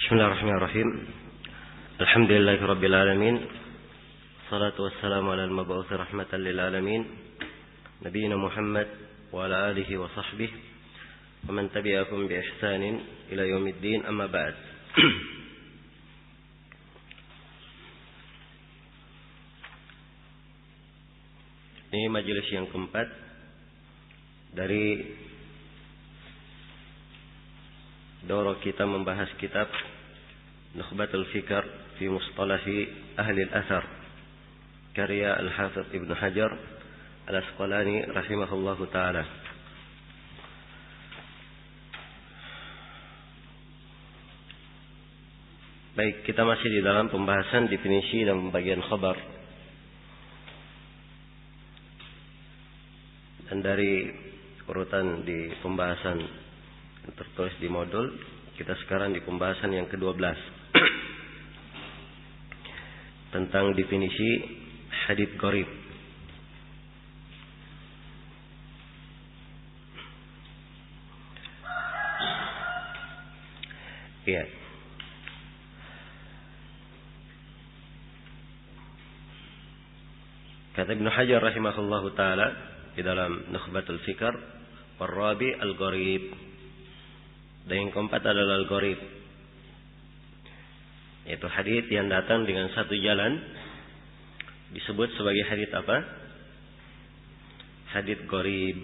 Bismillahirrahmanirrahim. Alhamdulillahirabbil alamin. Salatu wassalamu ala al-mab'uts rahmatan lil alamin. Nabiyina Muhammad wa ala alihi wa sahbihi wa man tabi'ahum bi ihsanin ila yaumiddin, amma ba'd. Ini majelis yang keempat dari daurah kita membahas kitab Nukhbatul Fikr fi Mustalahi Ahli al-Athar karya Al-Hafidz Ibnu Hajar Al-Asqalani rahimahullahu taala. Baik, kita masih di dalam pembahasan definisi dan pembagian khabar. Dan dari urutan di pembahasan yang tertulis di modul, kita sekarang di pembahasan yang ke-12 tentang definisi hadits gharib. Iya. Kata Ibnu Hajar rahimahullahu taala di dalam Nukhbatul Fikr, "Warabi al-gharib." Dan yang keempat adalah al-gharib, yaitu hadits yang datang dengan satu jalan disebut sebagai hadits apa? Hadits gharib.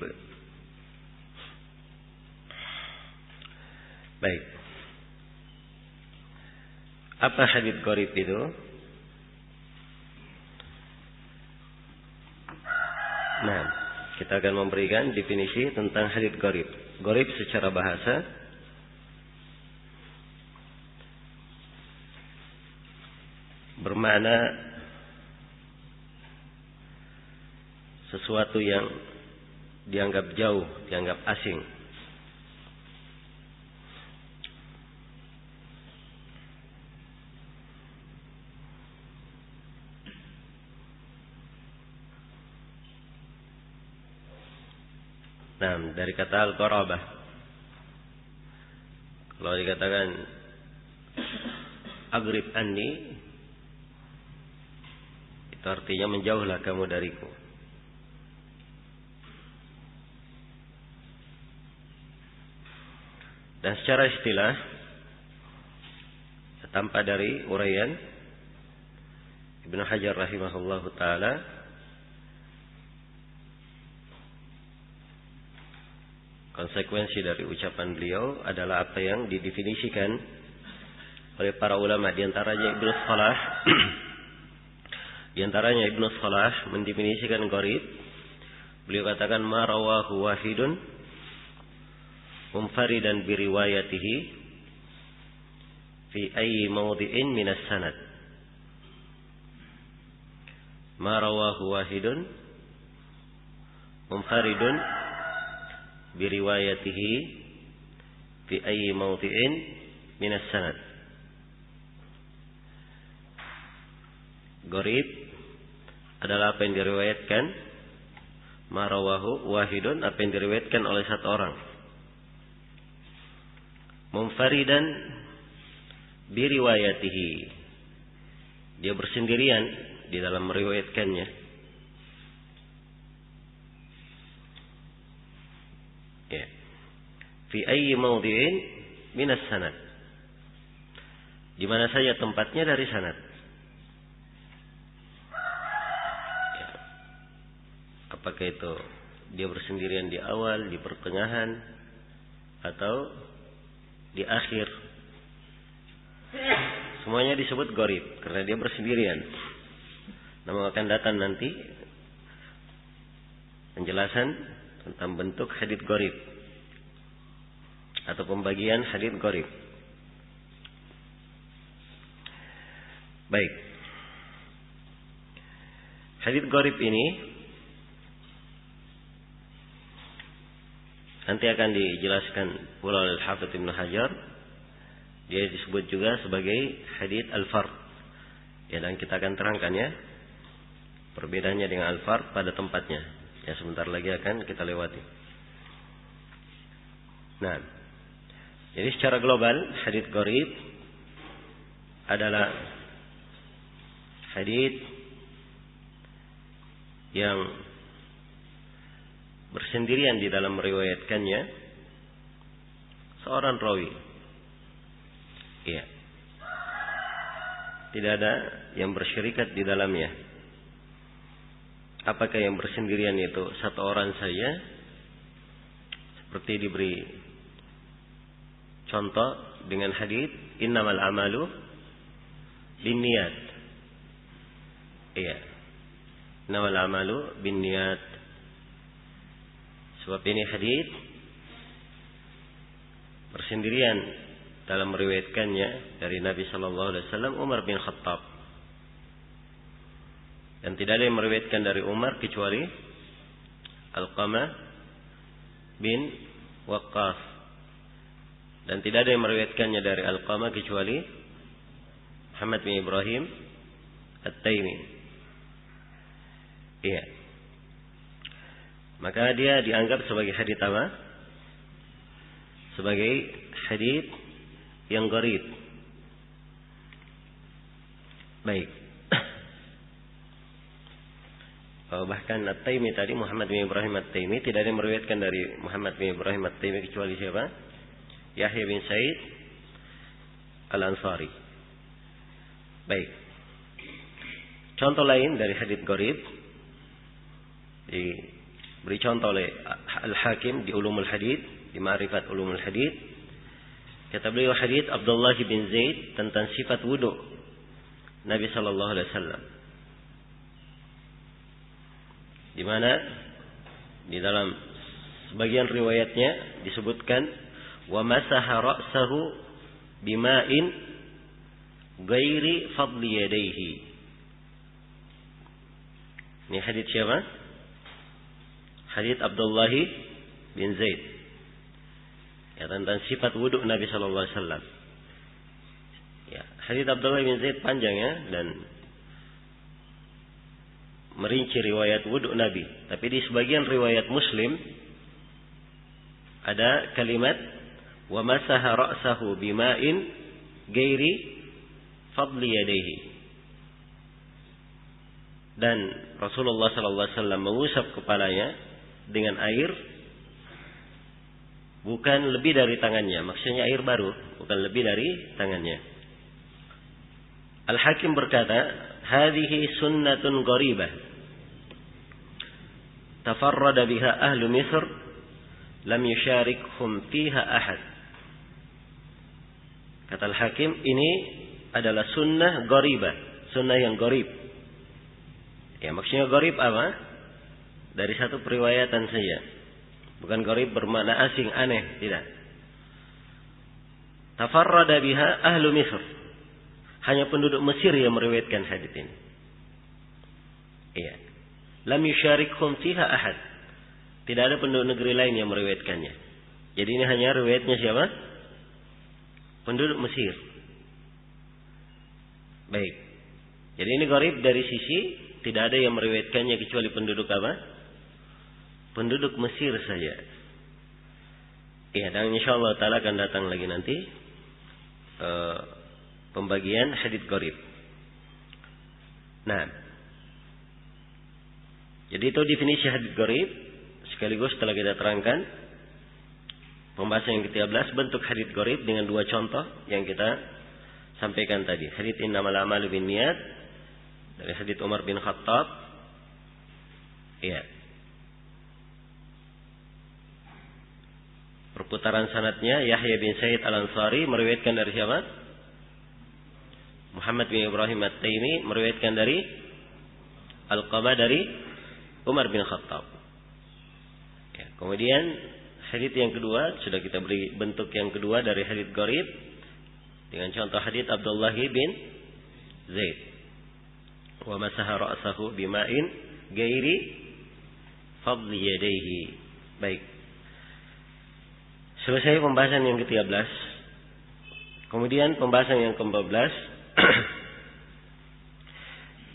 Baik. Apa hadits gharib itu? Nah, kita akan memberikan definisi tentang hadits gharib. Gharib secara bahasa bermakna sesuatu yang dianggap jauh, dianggap asing. Nah, dari kata al-qarabah. Kalau dikatakan agrib anni, itu artinya menjauhlah kamu dariku. Dan secara istilah, tanpa dari uraian Ibnu Hajar rahimahullahu taala, konsekuensi dari ucapan beliau adalah apa yang didefinisikan oleh para ulama, di antaranya Ibnu Salah. Di antaranya Ibnu Salah mendefinisikan gharib. Beliau katakan ma rawahu wahidun munfaridan bi riwayatihi fi ayyi mawdi'in min as-sanad. Ma rawahu wahidun munfaridun bi riwayatihi fi ayyi mawdi'in min as-sanad. Gharib adalah apa yang diriwayatkan, marawahu wahidun, apa yang diriwayatkan oleh satu orang. Munfaridan biriwayatihi, dia bersendirian di dalam meriwayatkannya. Ya. Fi ayyi mawdi'in minas sanad, di mana saja tempatnya dari sanad. Apakah itu dia bersendirian di awal, di pertengahan, atau di akhir? Semuanya disebut gharib karena dia bersendirian. Namun akan datang nanti penjelasan tentang bentuk hadits gharib atau pembagian hadits gharib. Baik. Hadits gharib ini nanti akan dijelaskan pula oleh Al-Hafidz Ibnu Hajar. Dia disebut juga sebagai hadits al-fard. Ya, dan kita akan terangkan ya perbedaannya dengan al-fard pada tempatnya. Ya, sebentar lagi akan kita lewati. Nah, jadi secara global hadits gharib adalah hadits yang bersendirian di dalam meriwayatkannya seorang rawi. Iya. Tidak ada yang bersyirikat di dalamnya. Apakah yang bersendirian itu satu orang saja? Seperti diberi contoh dengan hadits innamal amalu binniyat. Iya. Innamal amalu binniyat. Sebab ini hadits bersendirian dalam meriwayatkannya dari Nabi sallallahu alaihi wasallam Umar bin Khattab. Dan tidak ada yang meriwayatkan dari Umar kecuali Alqamah bin Waqqas. Dan tidak ada yang meriwayatkannya dari Alqamah kecuali Muhammad bin Ibrahim At-Taimi. Iya. Maka dia dianggap sebagai hadits apa? Sebagai hadits yang gharib. Baik. Bahkan At-Taimi tadi, Muhammad bin Ibrahim At-Taimi, tidak ada yang meriwayatkan dari Muhammad bin Ibrahim At-Taimi kecuali siapa? Yahya bin Sa'id Al-Ansari. Baik. Contoh lain dari hadits gharib diberi contoh oleh Al-Hakim di Ulumul Hadits, di Ma'rifat Ulumul Hadits. Kata beliau hadits Abdullah bin Zaid tentang sifat wudu Nabi sallallahu alaihi wasallam. Di mana di dalam sebagian riwayatnya disebutkan wa masaha ra'sahu bima'in ghairi fadli yadayhi. Ini hadits siapa? Hadits Abdullah bin Zaid. Ya, tentang sifat wudhu Nabi sallallahu alaihi wasallam. Ya, hadits Abdullah bin Zaid panjang ya, dan merinci riwayat wudhu Nabi. Tapi di sebagian riwayat Muslim ada kalimat wa masaha ra'sahu bima'in ghairi fadli yadayhi. Dan Rasulullah sallallahu alaihi wasallam mengusap kepalanya dengan air bukan lebih dari tangannya. Maksudnya air baru, bukan lebih dari tangannya. Al-Hakim berkata, "Hadhihi sunnatun gharibah. Tafarrada biha ahlu Misr, lam yusyarikhum fiha ahad." Kata Al-Hakim, ini adalah sunnah gharibah, sunnah yang gharib. Ya, maksudnya gharib apa? Dari satu periwayatan saja. Bukan gharib bermakna asing, aneh, tidak. Tafarrada biha ahlu Misr. Hanya penduduk Mesir yang meriwayatkan hadits ini. Iya. Lam yusyarikhum fiha ahad. Tidak ada penduduk negeri lain yang meriwayatkannya. Jadi ini hanya riwayatnya siapa? Penduduk Mesir. Baik. Jadi ini gharib dari sisi tidak ada yang meriwayatkannya kecuali penduduk apa? Penduduk Mesir saja. Iya, dan insyaallah taala akan datang lagi nanti pembagian hadits gharib. Nah, jadi itu definisi hadits gharib. Sekaligus telah kita terangkan pembahasan yang ke-13 bentuk hadits gharib dengan dua contoh yang kita sampaikan tadi. Hadits innamal a'malu binniyat dari hadits Umar bin Khattab. Iya. Perputaran sanadnya Yahya bin Sa'id Al-Ansari meriwayatkan dari siapa? Muhammad bin Ibrahim At-Taimi meriwayatkan dari Alqamah dari Umar bin Khattab. Ya, kemudian hadits yang kedua sudah kita beri bentuk yang kedua dari hadits gharib dengan contoh hadits Abdullah bin Zaid. Wa masaha ra'sahu bima'in ghairi fadli yadayhi. Baik. Selesai pembahasan yang ke-13. Kemudian pembahasan yang ke-14.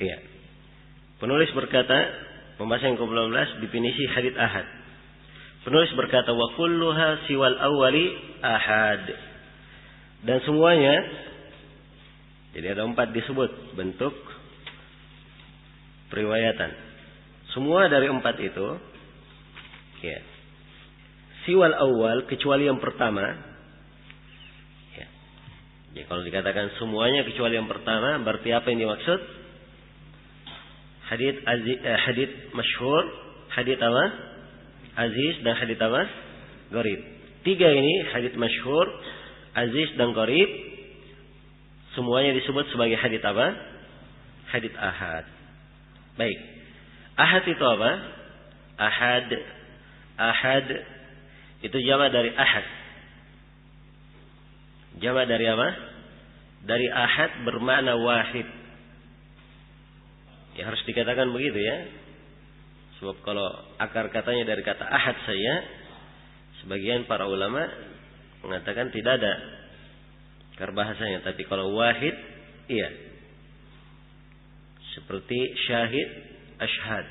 Iya. Penulis berkata, pembahasan yang ke-14 definisi hadits ahad. Penulis berkata wa kulluha siwal awwali ahad. Dan semuanya Jadi ada 4 disebut bentuk periwayatan. Semua dari 4 itu, ya. Siwal awal, kecuali yang pertama. Ya. Jadi kalau dikatakan semuanya kecuali yang pertama, berarti apa yang dimaksud? Hadits masyhur, hadits apa? Aziz dan hadits apa? Gharib. 3 ini, hadits masyhur, aziz dan gharib, semuanya disebut sebagai hadits apa? Hadits ahad. Baik. Ahad itu apa? Ahad itu jamak dari ahad. Jamak dari apa? Dari ahad bermakna wahid. Ya harus dikatakan begitu ya. Sebab kalau akar katanya dari kata ahad saja, sebagian para ulama mengatakan tidak ada akar bahasanya. Tapi kalau wahid, iya. Seperti syahid, ashhad.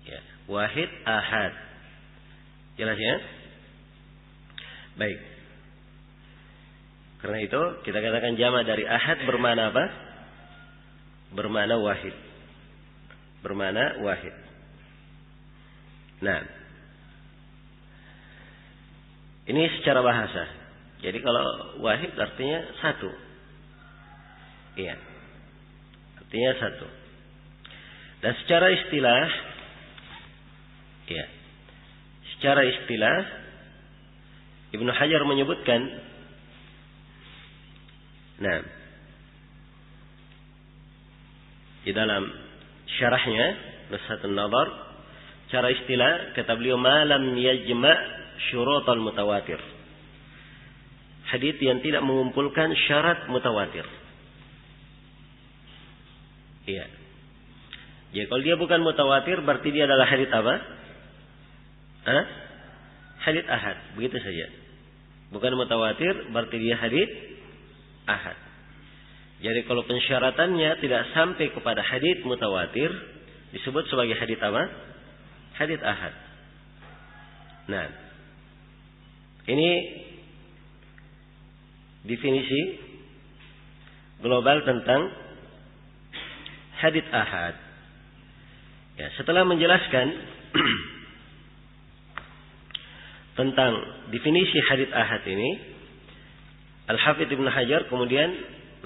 Ya, wahid, ahad. Jelas ya? Baik. Karena itu kita katakan jamak dari ahad bermakna apa? Bermakna wahid. Bermakna wahid. Nah, ini secara bahasa. Jadi kalau wahid artinya satu. Iya. Artinya satu. Dan secara istilah, ya. Secara istilah, Ibnu Hajar menyebutkan, nah, di dalam syarahnya Nushatun Nadhar, cara istilah kata beliau malam yajma' syurutal mutawatir. Hadits yang tidak mengumpulkan syarat mutawatir. Iya. Jadi kalau dia bukan mutawatir berarti dia adalah hadits apa? Hadits ahad, begitu saja. Bukan mutawatir berarti dia hadits ahad. Jadi kalau pensyaratannya tidak sampai kepada hadits mutawatir, disebut sebagai hadits apa? Hadits ahad. Nah, ini definisi global tentang hadits ahad. Ya, setelah menjelaskan tentang definisi hadits ahad ini, Al-Hafidz Ibnu Hajar kemudian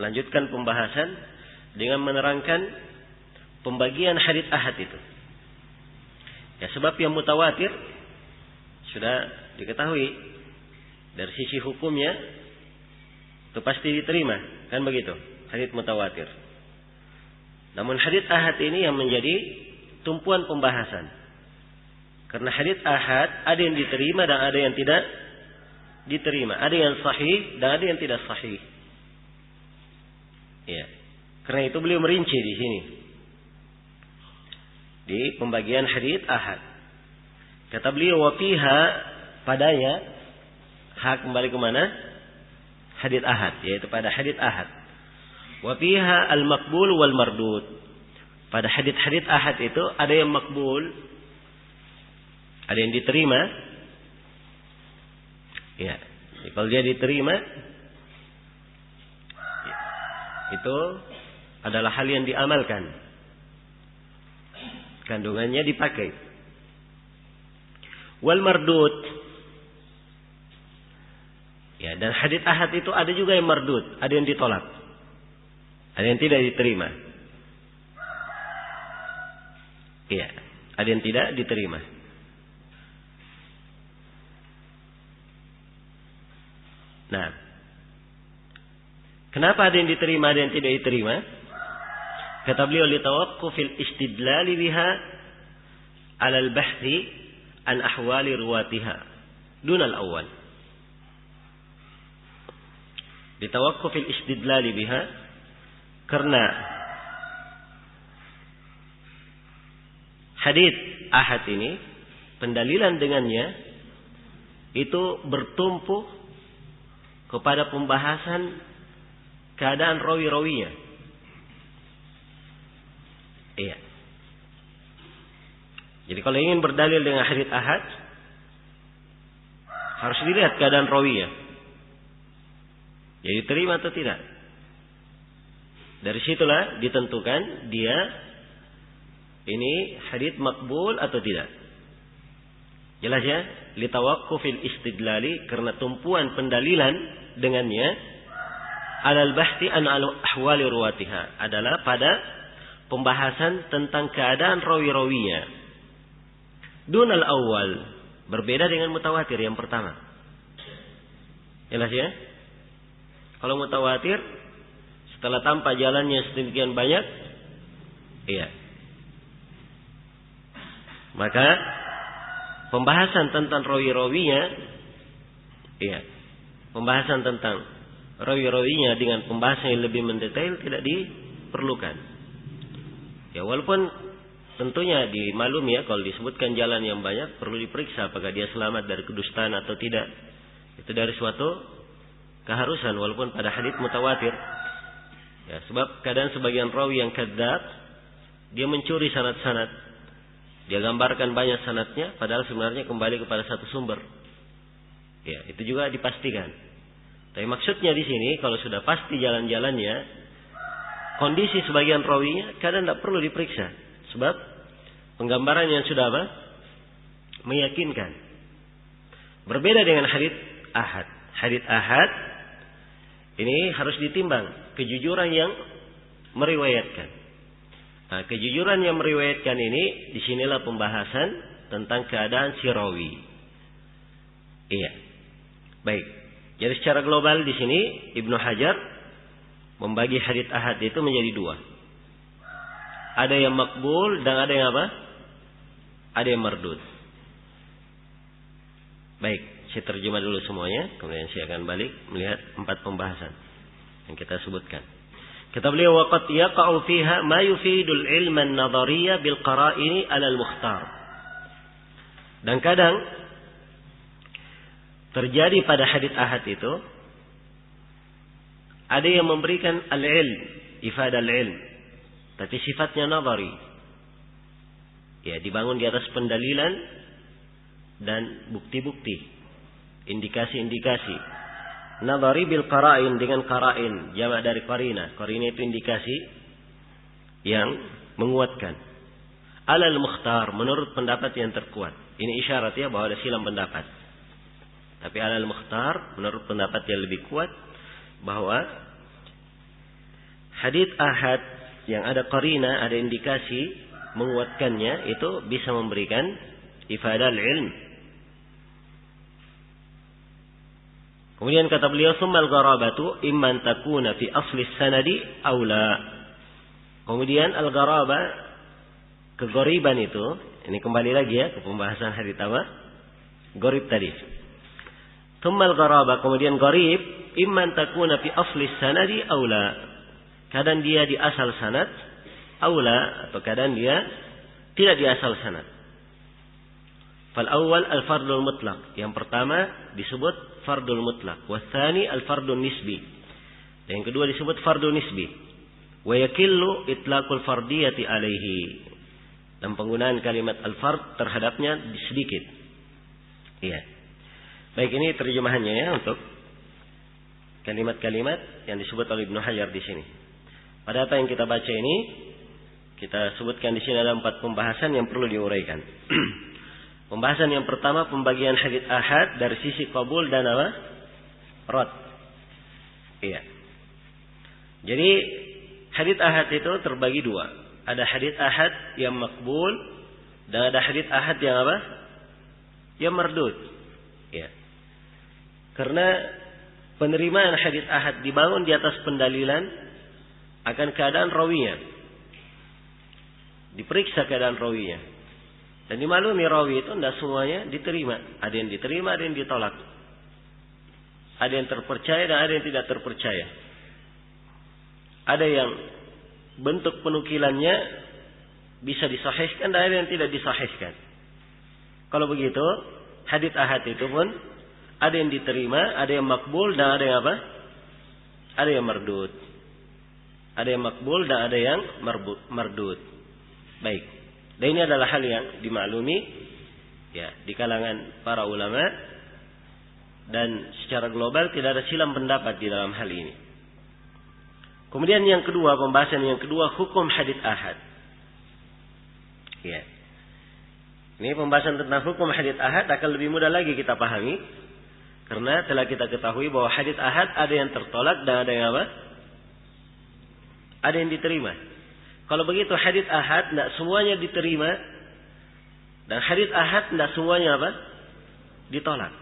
melanjutkan pembahasan dengan menerangkan pembagian hadits ahad itu. Ya, sebab yang mutawatir sudah diketahui dari sisi hukumnya itu pasti diterima, kan begitu? Hadits mutawatir. Namun hadits ahad ini yang menjadi tumpuan pembahasan. Karena hadits ahad ada yang diterima dan ada yang tidak diterima. Ada yang sahih dan ada yang tidak sahih. Ya. Karena itu beliau merinci di sini. Di pembagian hadits ahad. Kata beliau wa fiha, padanya kembali ke mana? Hadits ahad, yaitu pada hadits ahad. Wa fiha al-maqbul wal mardud. Pada hadits-hadits ahad itu ada yang makbul, ada yang diterima. Ya, jadi kalau dia diterima, itu adalah hal yang diamalkan. Kandungannya dipakai. Wal mardud. Ya, dan hadits ahad itu ada juga yang mardud, ada yang ditolak. Ada yang tidak diterima. Iya, ada yang tidak diterima. Nah, kenapa ada yang diterima, ada yang tidak diterima? Kata beliau, litawaqqufil istidlali biha 'ala al-bahthi an ahwali ruwatiha dunal awal. Litawaqqufil istidlali biha, karena hadits ahad ini pendalilan dengannya itu bertumpu kepada pembahasan keadaan rawi-rawinya. Iya. Jadi kalau ingin berdalil dengan hadits ahad, harus dilihat keadaan rawinya. Jadi terima atau tidak. Dari situlah ditentukan dia ini hadits makbul atau tidak. Jelas ya? Litawaqqufil istidlali, karena tumpuan pendalilan dengannya alal bahti an ahwali ruwatiha, adalah pada pembahasan tentang keadaan rawi-rawinya. Dunal awal, berbeda dengan mutawatir yang pertama. Jelas ya? Kalau mutawatir setelah tanpa jalannya sedemikian banyak, iya, maka pembahasan tentang rawi-rawinya, iya, pembahasan tentang rawi-rawinya dengan pembahasan yang lebih mendetail tidak diperlukan. Ya, walaupun tentunya dimaklumi ya, kalau disebutkan jalan yang banyak perlu diperiksa apakah dia selamat dari kedustaan atau tidak. Itu dari suatu keharusan walaupun pada hadits mutawatir. Ya, sebab kadang sebagian rawi yang kadzdzab dia mencuri sanad-sanad. Dia gambarkan banyak sanadnya padahal sebenarnya kembali kepada satu sumber. Ya, itu juga dipastikan. Tapi maksudnya di sini kalau sudah pasti jalan-jalannya, kondisi sebagian rawinya kadang tidak perlu diperiksa. Sebab penggambaran yang sudah apa? Meyakinkan. Berbeda dengan hadits ahad. Hadits ahad ini harus ditimbang kejujuran yang meriwayatkan. Nah, kejujuran yang meriwayatkan ini disinilah pembahasan tentang keadaan si rawi. Iya. Baik. Jadi secara global di sini Ibnu Hajar membagi hadits ahad itu menjadi dua. Ada yang makbul dan ada yang apa? Ada yang mardud. Baik, saya terjemah dulu semuanya, kemudian saya akan balik melihat 4 pembahasan yang kita sebutkan. Kata beliau, waqad yaqa'u fiha ma yufidul ilma an-nadhariyya bil qara'ini 'ala al-mukhtar. Dan kadang terjadi pada hadits ahad itu ada yang memberikan al-ilm, ifadah al-ilm, tapi sifatnya nadhari. Ya, dibangun di atas pendalilan dan bukti-bukti, indikasi-indikasi. Nadhari bil qara'in, dengan qara'in, jamak dari qarina. Qarina itu indikasi yang menguatkan. Alal mukhtar, menurut pendapat yang terkuat. Ini isyarat ya bahwa ada silang pendapat. Tapi alal mukhtar, menurut pendapat yang lebih kuat, bahwa hadits ahad yang ada qarina, ada indikasi menguatkannya, itu bisa memberikan ifadah al-ilm. Kemudian kata beliau, summal gharabatu imman takuna fi asli sanadi aw la. Kemudian al-gharaba, kegoriban itu, ini kembali lagi ya ke pembahasan hadits apa? Gharib tadi. Summal gharaba, kemudian gharib, imman takuna fi asli sanadi aw la. Kadang dia di asal sanad, aw la, atau kadang dia tidak di asal sanad. Fal awal al-fardul mutlaq. Yang pertama disebut fardul mutlaq. Watsani al-fardun nisbi. Dan yang kedua disebut fardun nisbi. Wa yakillu itlaqul fardiyati alaihi. Dan penggunaan kalimat al-fard terhadapnya sedikit. Iya. Baik, ini terjemahannya ya untuk kalimat-kalimat yang disebut oleh Ibnu Hajar di sini. Pada apa yang kita baca ini, kita sebutkan di sini ada 4 pembahasan yang perlu diuraikan. Pembahasan yang pertama, pembagian hadits ahad dari sisi qabul dan apa? Rad. Iya. Jadi hadits ahad itu terbagi 2. Ada hadits ahad yang makbul dan ada hadits ahad yang apa? Yang mardud. Iya. Karena penerimaan hadits ahad dibangun di atas pendalilan akan keadaan rawinya. Diperiksa keadaan rawinya. Dan dimaklumi rawi itu tidak semuanya diterima. Ada yang diterima, ada yang ditolak. Ada yang terpercaya dan ada yang tidak terpercaya. Ada yang bentuk penukilannya bisa disahihkan dan ada yang tidak disahihkan. Kalau begitu, hadits ahad itu pun ada yang diterima, ada yang makbul dan ada yang apa? Ada yang mardud. Ada yang makbul dan ada yang mardud. Baik. Dan ini adalah hal yang dimaklumi ya di kalangan para ulama, dan secara global tidak ada silang pendapat di dalam hal ini. Kemudian yang kedua, pembahasan yang kedua, hukum hadits ahad. Ya. Ini pembahasan tentang hukum hadits ahad akan lebih mudah lagi kita pahami. Karena telah kita ketahui bahwa hadits ahad ada yang tertolak dan ada yang apa? Ada yang diterima. Kalau begitu hadits ahad tidak semuanya diterima. Dan hadits ahad tidak semuanya apa? Ditolak.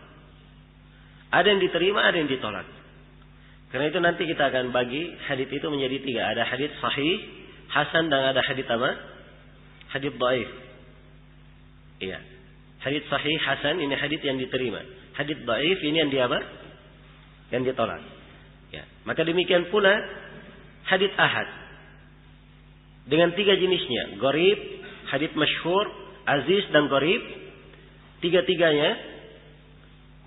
Ada yang diterima, ada yang ditolak. Karena itu nanti kita akan bagi hadits itu menjadi 3. Ada hadits sahih, hasan, dan ada hadits apa? Hadits dhaif. Iya. Hadits sahih, hasan, ini hadits yang diterima. Hadits dhaif ini yang apa? Yang ditolak. Ya. Maka demikian pula hadits ahad. Dengan 3 jenisnya, gharib, hadits masyhur, aziz dan gharib. 3-3-nya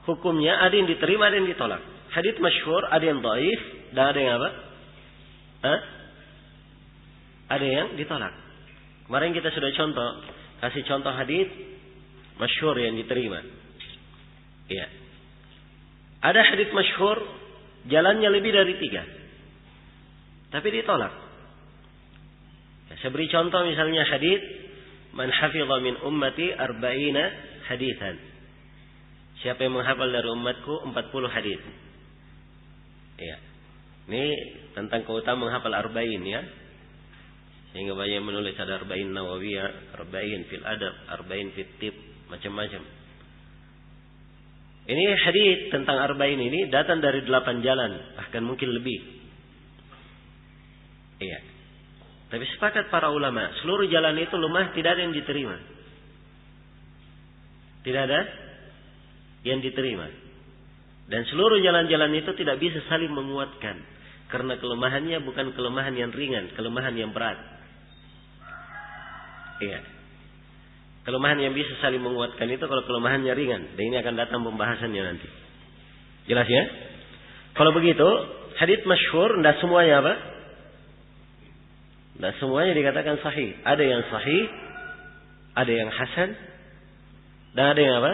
hukumnya ada yang diterima, ada yang ditolak. Hadits masyhur ada yang dhaif dan ada yang apa? Ada yang ditolak. Kemarin kita sudah kasih contoh hadits masyhur yang diterima. Iya. Ada hadits masyhur jalannya lebih dari 3. Tapi ditolak. Ya, saya beri contoh misalnya hadits man hafidha min ummati 40 haditsan. Siapa yang menghafal dari umatku 40 hadits. Iya. Ini tentang keutamaan menghafal 40 ya. Sehingga banyak menulis ada 40 Nawawiyah, 40 fil adab, 40 fit tib, macam-macam. Ini hadis tentang 40 ini datang dari 8 jalan, bahkan mungkin lebih. Iya. Tapi sepakat para ulama, seluruh jalan itu lemah, tidak ada yang diterima. Tidak ada yang diterima. Dan seluruh jalan-jalan itu tidak bisa saling menguatkan. Karena kelemahannya bukan kelemahan yang ringan, kelemahan yang berat. Iya. Kelemahan yang bisa saling menguatkan itu kalau kelemahannya ringan. Dan ini akan datang pembahasannya nanti. Jelas ya? Kalau begitu, hadits masyhur tidak semuanya apa? Tidak semuanya dikatakan sahih. Ada yang sahih, ada yang hasan, dan ada yang apa?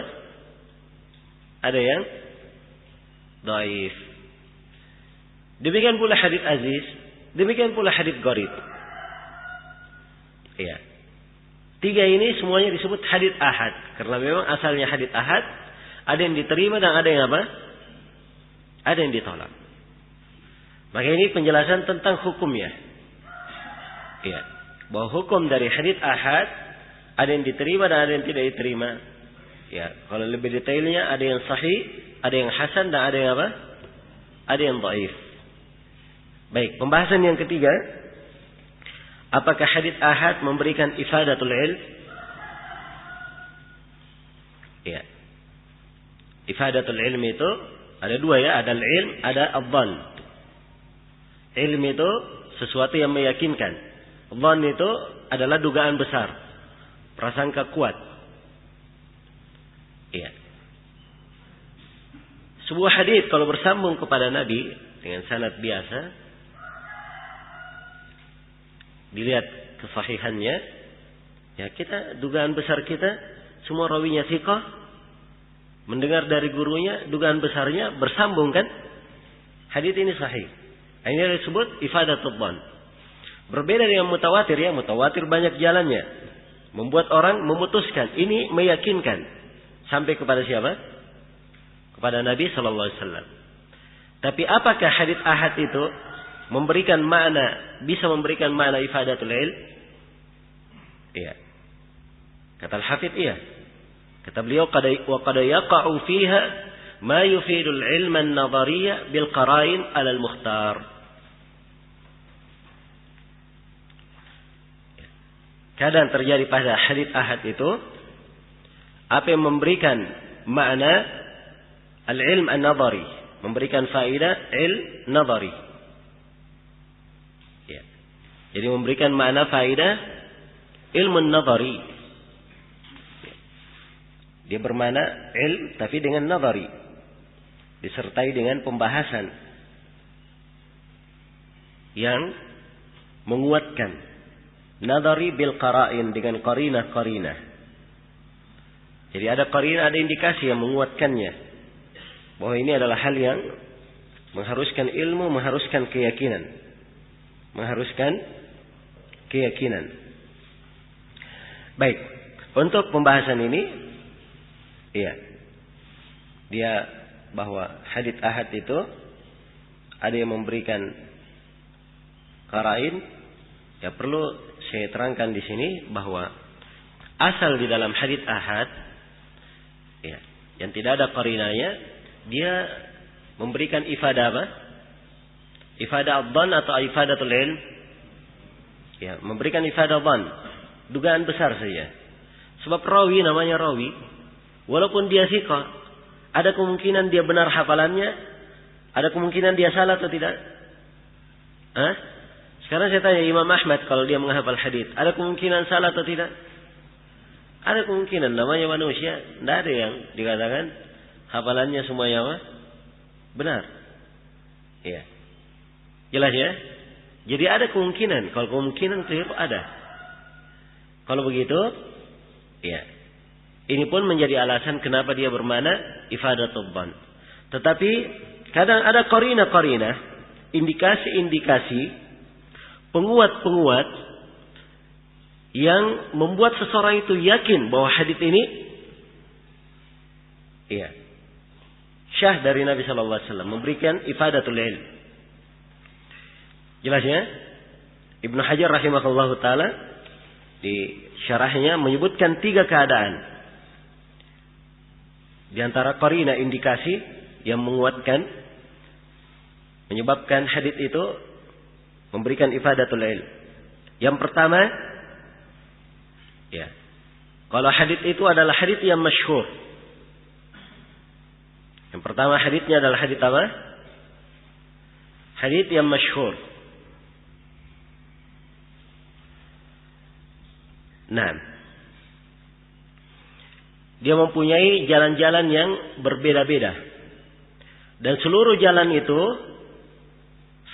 Ada yang dhaif. Demikian pula hadits aziz, demikian pula hadits gharib. Iya. 3 ini semuanya disebut hadits ahad. Karena memang asalnya hadits ahad, ada yang diterima dan ada yang apa? Ada yang ditolak. Maka ini penjelasan tentang hukumnya. Iya. Bahwa hukum dari hadits ahad, ada yang diterima dan ada yang tidak diterima. Ya, kalau lebih detailnya ada yang sahih, ada yang hasan dan ada yang apa? Ada yang dhaif. Baik, pembahasan yang ketiga, apakah hadits ahad memberikan ifadatul ilm? Ya. Ifadatul ilm itu ada 2 ya, ada ilm, ada adh-dhann. Ilm itu sesuatu yang meyakinkan. Dhann itu adalah dugaan besar, prasangka kuat. Iya. Sebuah hadis kalau bersambung kepada Nabi dengan sanad biasa, dilihat kesahihannya, ya kita dugaan besar kita semua rawinya thiqah, mendengar dari gurunya, dugaan besarnya bersambung kan? Hadis ini sahih. Ini disebut ifadatul dhann. Berbeda dengan mutawatir ya, mutawatir banyak jalannya, membuat orang memutuskan, ini meyakinkan. Sampai kepada siapa? Kepada Nabi sallallahu alaihi wasallam. Tapi apakah hadits ahad itu memberikan makna, bisa memberikan makna ifadatul ilm? Iya. Kata Al-Hafidz iya. Kata beliau wa qad yaqa'u fiha ma yufidul ilma an-nadhariyya bil qara'in 'ala al-mukhtar. Kadang terjadi pada hadits ahad itu apa yang memberikan makna al-ilm an-nadhari, memberikan faedah ilm nadhari. Ya. Jadi memberikan makna faedah ilmu nadhari. Ya. Dia bermakna ilm tapi dengan nadhari, disertai dengan pembahasan yang menguatkan. Nadhari bil qara'in, dengan qarinah-qarinah. Jadi ada qarinah, ada indikasi yang menguatkannya bahwa ini adalah hal yang mengharuskan ilmu, mengharuskan keyakinan. mengharuskan keyakinan. Baik, untuk pembahasan ini, iya, dia bahwa hadits ahad itu ada yang memberikan qarain, ya perlu saya terangkan di sini bahwa asal di dalam hadits ahad, ya, yang tidak ada qarinanya, dia memberikan ifadah apa? Ifadah adhan atau ifadatul ilm? Ya, memberikan ifadah adhan, dugaan besar saja. Sebab rawi namanya rawi, walaupun dia thiqah, ada kemungkinan dia benar hafalannya, ada kemungkinan dia salah atau tidak? Hah? Sekarang saya tanya Imam Ahmad, kalau dia menghafal hadis, ada kemungkinan salah atau tidak? Ada kemungkinan, namanya manusia, tidak ada yang dikatakan hafalannya semuanya apa? Benar. Ya. Jelas ya? Jadi ada kemungkinan, kalau kemungkinan keliru ada. Kalau begitu, ya. Ini pun menjadi alasan kenapa dia bermana ifadatul dhann. Tetapi kadang ada qarina-qarina, indikasi-indikasi, penguat-penguat yang membuat seseorang itu yakin bahwa hadits ini, iya, syah dari Nabi sallallahu alaihi wasallam, memberikan ifadatul ilm. Jelasnya, Ibnu Hajar rahimahullahu taala di syarahnya menyebutkan 3 keadaan. Di antara qarina, indikasi yang menguatkan, menyebabkan hadits itu memberikan ifadatul ilm. Yang pertama, ya, kalau hadits itu adalah hadits yang masyhur. Yang pertama haditsnya adalah hadits apa? Hadits yang masyhur. Nah, dia mempunyai jalan-jalan yang berbeda-beda, dan seluruh jalan itu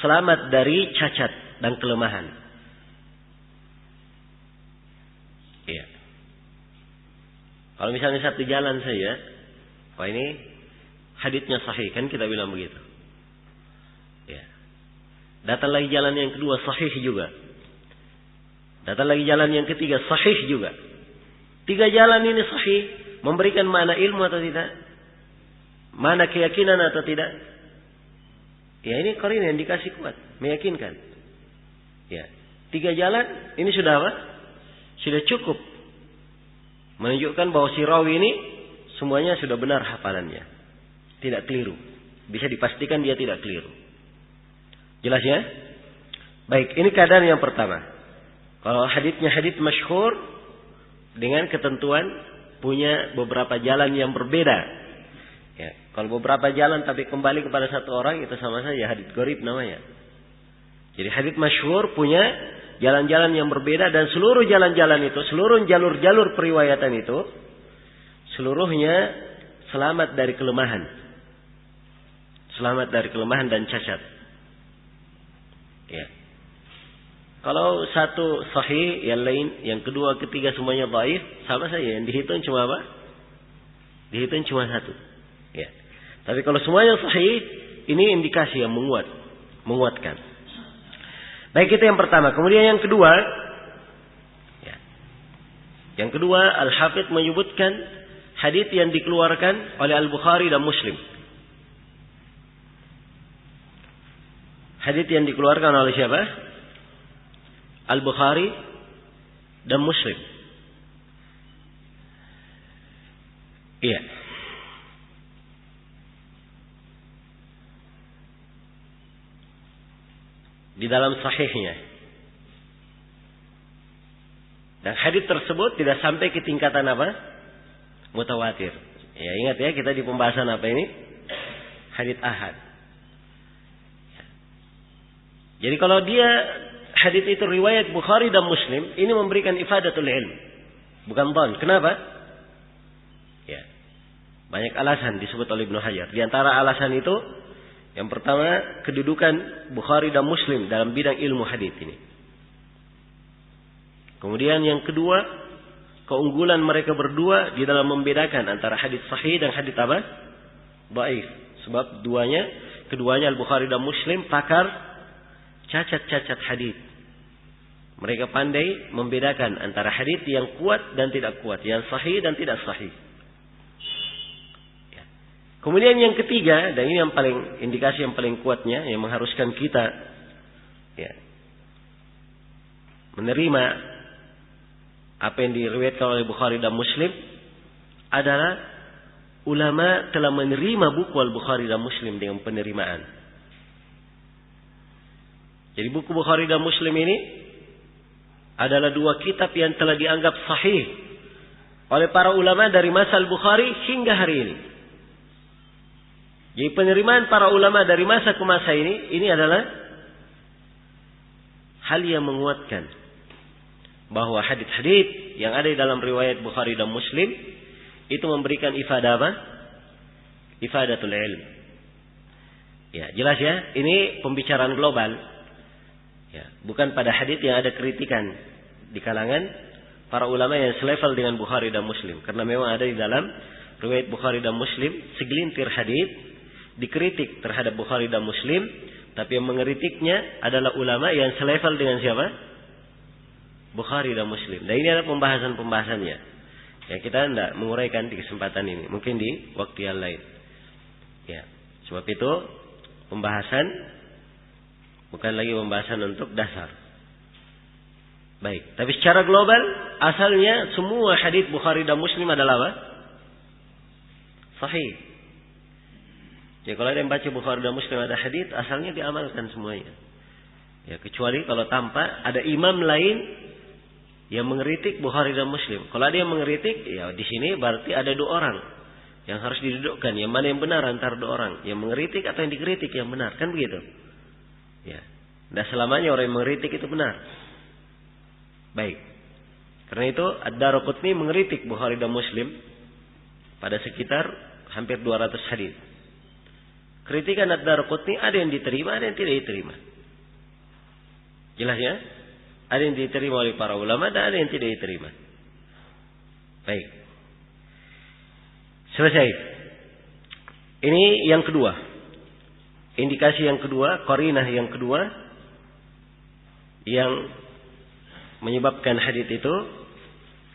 selamat dari cacat dan kelemahan. Iya. Kalau misalnya satu jalan saja, wah ini haditsnya sahih, kan kita bilang begitu. Ya. Datang lagi jalan yang kedua sahih juga. Datang lagi jalan yang ketiga sahih juga. 3 jalan ini sahih, memberikan mana ilmu atau tidak? Mana keyakinan atau tidak? Ya, ini qarina indikasi kuat, meyakinkan. Ya, 3 jalan ini sudah apa? Sudah cukup menunjukkan bahwa si rawi ini semuanya sudah benar hafalannya, tidak keliru. Bisa dipastikan dia tidak keliru. Jelas ya? Baik, ini keadaan yang pertama. Kalau haditsnya hadits masyhur dengan ketentuan punya beberapa jalan yang berbeda. Ya, kalau beberapa jalan tapi kembali kepada satu orang, itu sama saja hadits gharib namanya. Jadi hadits masyhur punya jalan-jalan yang berbeda, dan seluruh jalan-jalan itu, seluruh jalur-jalur periwayatan itu, seluruhnya selamat dari kelemahan. Selamat dari kelemahan dan cacat. Ya. Kalau satu sahih, yang lain, yang kedua, ketiga semuanya dhaif, sama saja. Yang dihitung cuma apa? Dihitung cuma satu. Ya. Tapi kalau semuanya sahih, ini indikasi yang menguatkan. Baik, itu yang pertama. Kemudian yang kedua, ya. Yang kedua, Al-Hafidh menyebutkan hadits yang dikeluarkan oleh Al-Bukhari dan Muslim. Hadits yang dikeluarkan oleh siapa? Al-Bukhari dan Muslim. Iya. Di dalam sahihnya. Dan hadits tersebut tidak sampai ke tingkatan apa? Mutawatir. Ya, ingat ya, kita di pembahasan apa ini? Hadits ahad. Jadi kalau dia hadits itu riwayat Bukhari dan Muslim, ini memberikan ifadatul ilm, bukan dhann. Kenapa? Ya. Banyak alasan disebut oleh Ibnu Hajar. Di antara alasan itu, yang pertama, kedudukan Bukhari dan Muslim dalam bidang ilmu hadits ini. Kemudian yang kedua, keunggulan mereka berdua di dalam membedakan antara hadits sahih dan hadits apa? Dhaif. Sebab keduanya Al-Bukhari dan Muslim pakar cacat-cacat hadits. Mereka pandai membedakan antara hadits yang kuat dan tidak kuat, yang sahih dan tidak sahih. Kemudian yang ketiga, dan ini yang paling indikasi yang paling kuatnya, yang mengharuskan kita menerima apa yang diriwayatkan oleh Bukhari dan Muslim, adalah ulama telah menerima buku Al-Bukhari dan Muslim dengan penerimaan. Jadi buku Bukhari dan Muslim ini adalah dua kitab yang telah dianggap sahih oleh para ulama dari masa Al-Bukhari hingga hari ini. Jadi penerimaan para ulama dari masa ke masa ini adalah hal yang menguatkan bahwa hadits-hadits yang ada di dalam riwayat Bukhari dan Muslim itu memberikan ifadah apa? Ifadatul ilm. Ya, jelas ya, ini pembicaraan global. Ya, bukan pada hadits yang ada kritikan di kalangan para ulama yang selevel dengan Bukhari dan Muslim, karena memang ada di dalam riwayat Bukhari dan Muslim segelintir hadits dikritik terhadap Bukhari dan Muslim, tapi yang mengkritiknya adalah ulama yang selevel dengan siapa? Bukhari dan Muslim. Dan ini ada pembahasan-pembahasannya. Ya, kita tidak menguraikan di kesempatan ini, mungkin di waktu yang lain. Ya, sebab itu pembahasan bukan lagi pembahasan untuk dasar. Baik, tapi secara global asalnya semua hadits Bukhari dan Muslim adalah apa? Sahih. Ya, kalau ada yang baca Bukhari dan Muslim ada hadits, asalnya diamalkan semuanya. Ya, kecuali kalau tampak ada imam lain yang mengkritik Bukhari dan Muslim. Kalau ada yang mengkritik, ya di sini berarti ada dua orang yang harus didudukkan. Yang mana yang benar antara dua orang, yang mengkritik atau yang dikritik yang benar, kan begitu? Ya, tidak selamanya orang yang mengkritik itu benar. Baik. Karena itu Ad-Daraqutni mengkritik Bukhari dan Muslim pada sekitar hampir 200 hadits. Kritikan Ad-Daraqutni ada yang diterima, ada yang tidak diterima. Jelas ya? Ada yang diterima oleh para ulama dan ada yang tidak diterima. Baik. Selesai. Ini yang kedua. Indikasi yang kedua, qarinah yang kedua yang menyebabkan hadits itu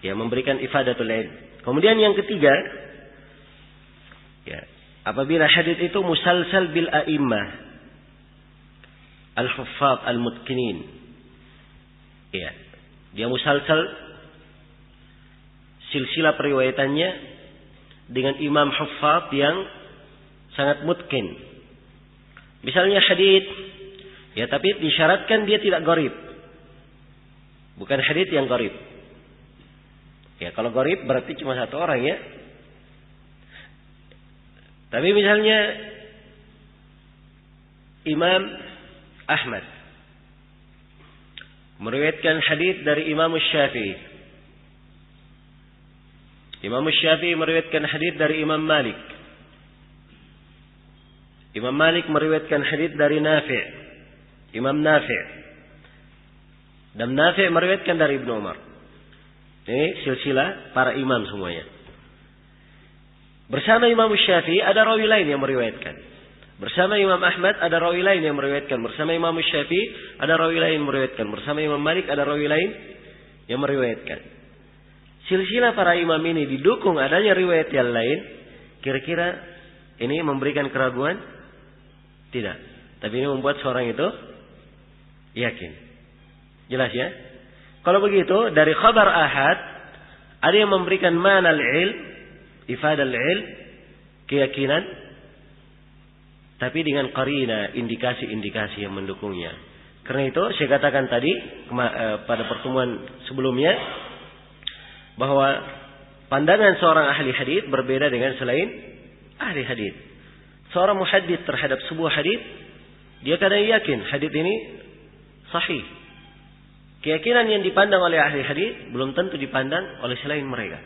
ya memberikan ifadatul ilm. Kemudian yang ketiga, ya, apabila hadits itu musalsal bil a'immah al-huffaz al-mutqinin. Ya, dia musalsal silsilah periwayatannya dengan imam huffaz yang sangat mutqin. Misalnya hadits, ya tapi disyaratkan dia tidak gharib. Bukan hadits yang gharib. Ya, kalau gharib berarti cuma satu orang ya. Tapi misalnya Imam Ahmad meriwayatkan hadits dari Imam Syafi'i. Imam Syafi'i meriwayatkan hadits dari Imam Malik. Imam Malik meriwayatkan hadits dari Nafi'. Imam Nafi'. Dan Nafi' meriwayatkan dari Ibnu Umar. Ini silsilah para imam semuanya. Bersama Imam Syafi'i ada rawi lain yang meriwayatkan. Bersama Imam Ahmad ada rawi lain yang meriwayatkan. Bersama Imam Syafi'i ada rawi lain yang meriwayatkan. Bersama Imam Malik ada rawi lain yang meriwayatkan. Silsilah para imam ini didukung adanya riwayat yang lain. Kira-kira ini memberikan keraguan? Tidak. Tapi ini membuat seorang itu yakin. Jelas ya? Kalau begitu dari khabar ahad ada yang memberikan manal ilm, ifadal ilm, keyakinan, tapi dengan qarina, indikasi-indikasi yang mendukungnya. Karena itu saya katakan tadi pada pertemuan sebelumnya bahwa pandangan seorang ahli hadits berbeda dengan selain ahli hadits. Seorang muhaddits terhadap sebuah hadits, dia kadang yakin hadits ini sahih. Keyakinan yang dipandang oleh ahli hadits belum tentu dipandang oleh selain mereka.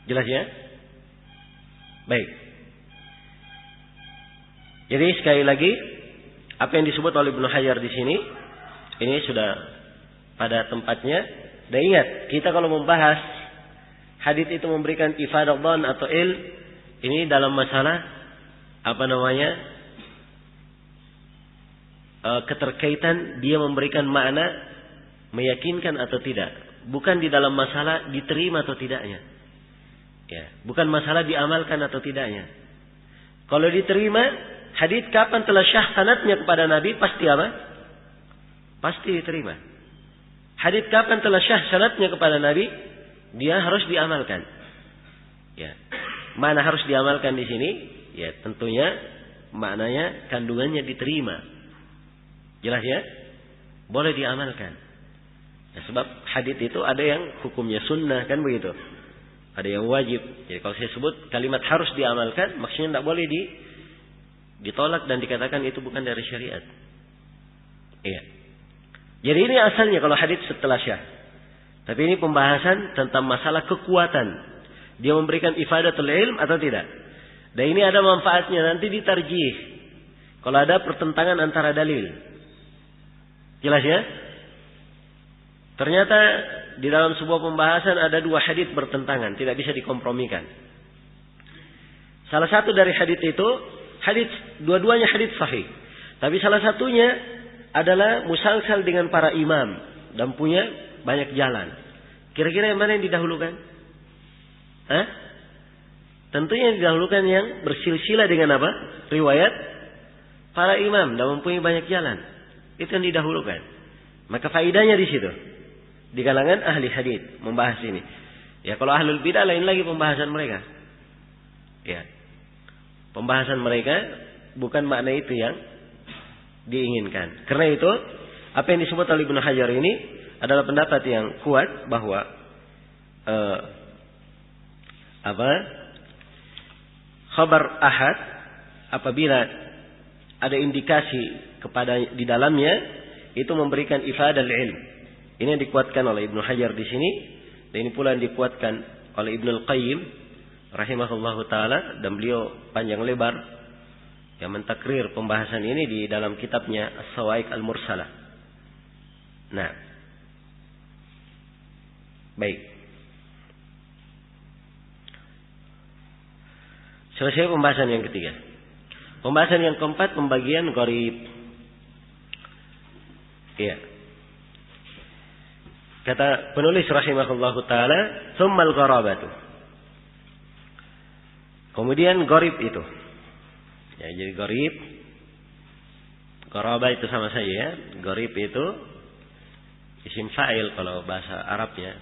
Jelas ya? Baik. Jadi sekali lagi apa yang disebut oleh Ibnu Hajar di sini ini sudah pada tempatnya. Dan ingat, kita kalau membahas hadits itu memberikan ifadah dhan atau ilm, ini dalam masalah keterkaitan dia memberikan makna meyakinkan atau tidak, bukan di dalam masalah diterima atau tidaknya. Ya, bukan masalah diamalkan atau tidaknya. Kalau diterima, hadits kapan telah syah sanadnya kepada Nabi pasti apa? Pasti diterima. Hadits kapan telah syah sanadnya kepada Nabi, dia harus diamalkan. Ya. Mana harus diamalkan di sini? Ya, tentunya maknanya kandungannya diterima. Jelas ya? Boleh diamalkan. Nah, sebab hadits itu ada yang hukumnya sunnah, kan begitu. Ada yang wajib. Jadi kalau saya sebut kalimat harus diamalkan, maksudnya tidak boleh ditolak dan dikatakan itu bukan dari syariat. Iya. Jadi ini asalnya kalau hadits setelah syah. Tapi ini pembahasan tentang masalah kekuatan. Dia memberikan ifadatul ilm atau tidak. Dan ini ada manfaatnya nanti ditarjih. Kalau ada pertentangan antara dalil. Jelas ya? Ternyata di dalam sebuah pembahasan ada dua hadits bertentangan, tidak bisa dikompromikan. Salah satu dari hadits itu, dua-duanya hadits sahih. Tapi salah satunya adalah musalsal dengan para imam dan punya banyak jalan. Kira-kira yang mana yang didahulukan? Hah? Tentunya yang didahulukan yang bersilsilah dengan apa? Riwayat para imam dan mempunyai banyak jalan. Itu yang didahulukan. Maka faidahnya di situ. Di kalangan ahli hadits membahas ini. Ya, kalau ahlul bidah lain lagi pembahasan mereka. Ya. Pembahasan mereka bukan makna itu yang diinginkan. Karena itu, apa yang disebut oleh Ibnu Hajar ini adalah pendapat yang kuat bahwa khabar ahad apabila ada indikasi kepada di dalamnya itu memberikan ifadal ilm. Ini yang dikuatkan oleh Ibnu Hajar di sini, dan ini pula yang dikuatkan oleh Ibnu Qayyim rahimahullahu taala, dan beliau panjang lebar yang mentakrir pembahasan ini di dalam kitabnya As-Sawa'iq Al-Mursalah. Nah, baik. Selesai pembahasan yang ketiga. Pembahasan yang keempat, pembagian gharib. Iya. Kata penulis rahimahullahu taala, "Tsummal gharabatu." Kemudian gharib itu. Ya, jadi gharabah itu sama saja ya. Gharib itu isim fa'il kalau bahasa Arabnya.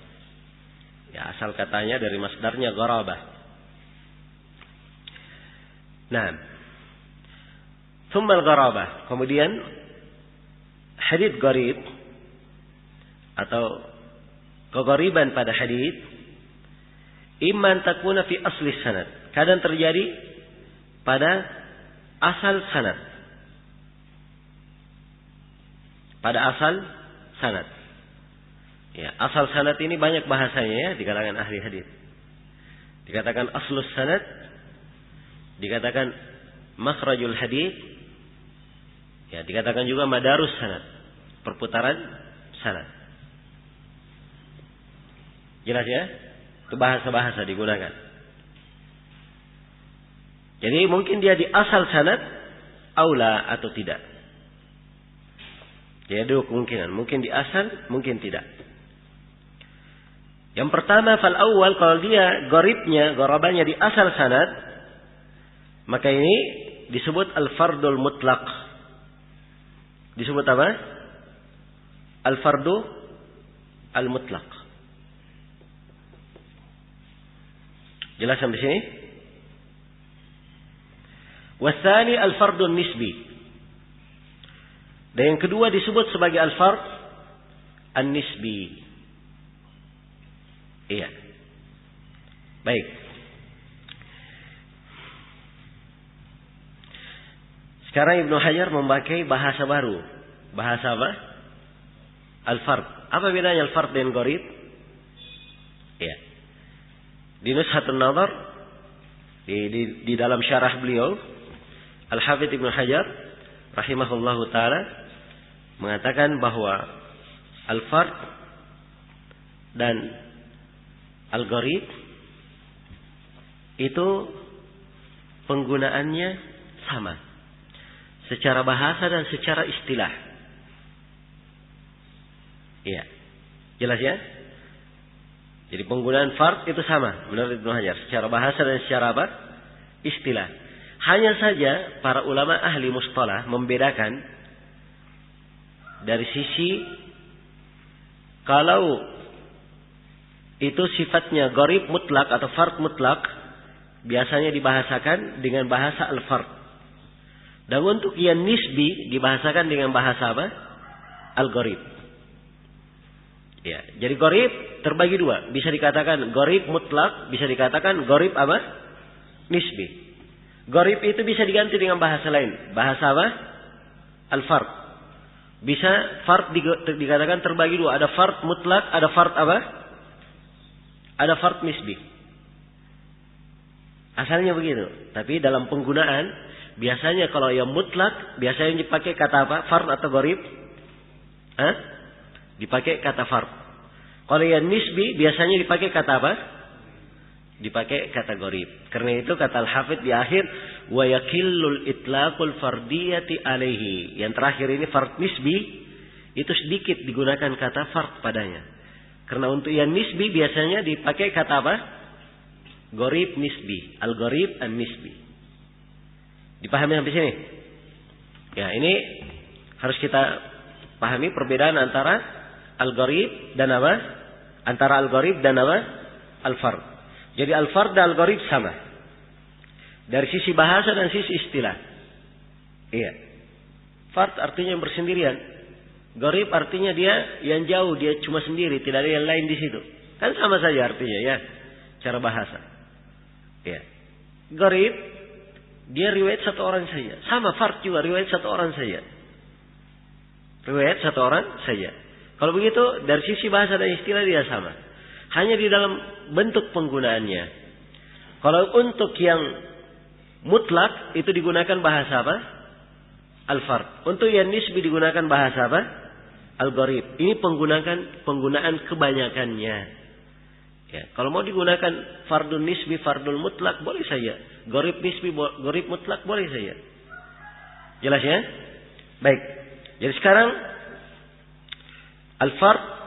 Ya, asal katanya dari masdarnya gharabah. Nah, tsummal gharabah. Kemudian hadits gharib atau keghariban pada hadits imman takuna fi asli sanad. Kadang terjadi pada asal sanad. Pada asal sanad. Ya, asal sanad ini banyak bahasanya ya di kalangan ahli hadits. Dikatakan aslus sanad, dikatakan makhrajul hadits, ya dikatakan juga madarus sanad, perputaran sanad. Jelas ya? Itu bahasa-bahasa digunakan. Jadi mungkin dia di asal sanad aula atau tidak. Jadi ada kemungkinan, mungkin di asal, mungkin tidak. Yang pertama, fal awal, kalau dia gharabanya di asal sanad, maka ini disebut al-fardul mutlaq. Disebut apa? Al-fardu al-mutlaq. Jelas sampai sini? Wasani al-fardun nisbi. Dan yang kedua disebut sebagai al-fard an-nisbi. Iya. Baik. Sekarang Ibnu Hajar memakai bahasa baru. Bahasa apa? Al-fard. Apa bedanya al-fard dan gharib? Iya. Di Nushatun Nazar, di dalam syarah beliau, Al-Hafidz Ibnu Hajar rahimahullahu taala mengatakan bahwa al-fard dan al-gharib itu penggunaannya sama. secara bahasa dan secara istilah. Iya. Jelas ya? Jadi penggunaan fard itu sama menurut Ibnu Hajar secara bahasa dan secara apa? Istilah. Hanya saja para ulama ahli mustalah membedakan dari sisi kalau itu sifatnya gharib mutlak atau fard mutlak, biasanya dibahasakan dengan bahasa al-fard. Dan untuk yang nisbi dibahasakan dengan bahasa apa? Al-gharib. Ya, jadi gharib terbagi dua. Bisa dikatakan gharib mutlak, bisa dikatakan gharib apa? Nisbi. Gharib itu bisa diganti dengan bahasa lain. Bahasa apa? Al-fard. Bisa fard dikatakan terbagi dua. Ada fard mutlak, ada fard apa? Ada fard nisbi. Asalnya begitu. Tapi dalam penggunaan, biasanya kalau yang mutlak, biasanya dipakai kata apa? Fard atau gharib? Dipakai kata fard. Kalau yang nisbi, biasanya dipakai kata apa? Dipakai kata gharib. Karena itu kata Al-Hafidz di akhir, wa yakillul itlaqul fardiyati alaihi. Yang terakhir ini fard nisbi, itu sedikit digunakan kata fard padanya. Karena untuk yang nisbi biasanya dipakai kata apa? Gharib nisbi. Al-gharib an-nisbi. Dipahami sampai sini? Ya, ini harus kita pahami perbedaan antara al-gharib dan apa? Antara al-gharib dan apa? Al-fard. Jadi al-fard dan al-gharib sama. Dari sisi bahasa dan sisi istilah. Iya. Fard artinya yang bersendirian. Gharib artinya dia yang jauh, dia cuma sendiri, tidak ada yang lain di situ. Kan sama saja artinya ya, cara bahasa. Ya. Gharib dia riwayat satu orang saja. Sama fard juga riwayat satu orang saja. Riwayat satu orang saja. Kalau begitu dari sisi bahasa dan istilah dia sama. Hanya di dalam bentuk penggunaannya. Kalau untuk yang mutlak itu digunakan bahasa apa? Al-fard. Untuk yang nisbi digunakan bahasa apa? Al-gharib. Ini penggunaan kebanyakannya. Ya, kalau mau digunakan fardun nisbi, fardul mutlak boleh saja. Gharib nisbi, gharib mutlak boleh saja. Jelas ya? Baik. Jadi sekarang al-fard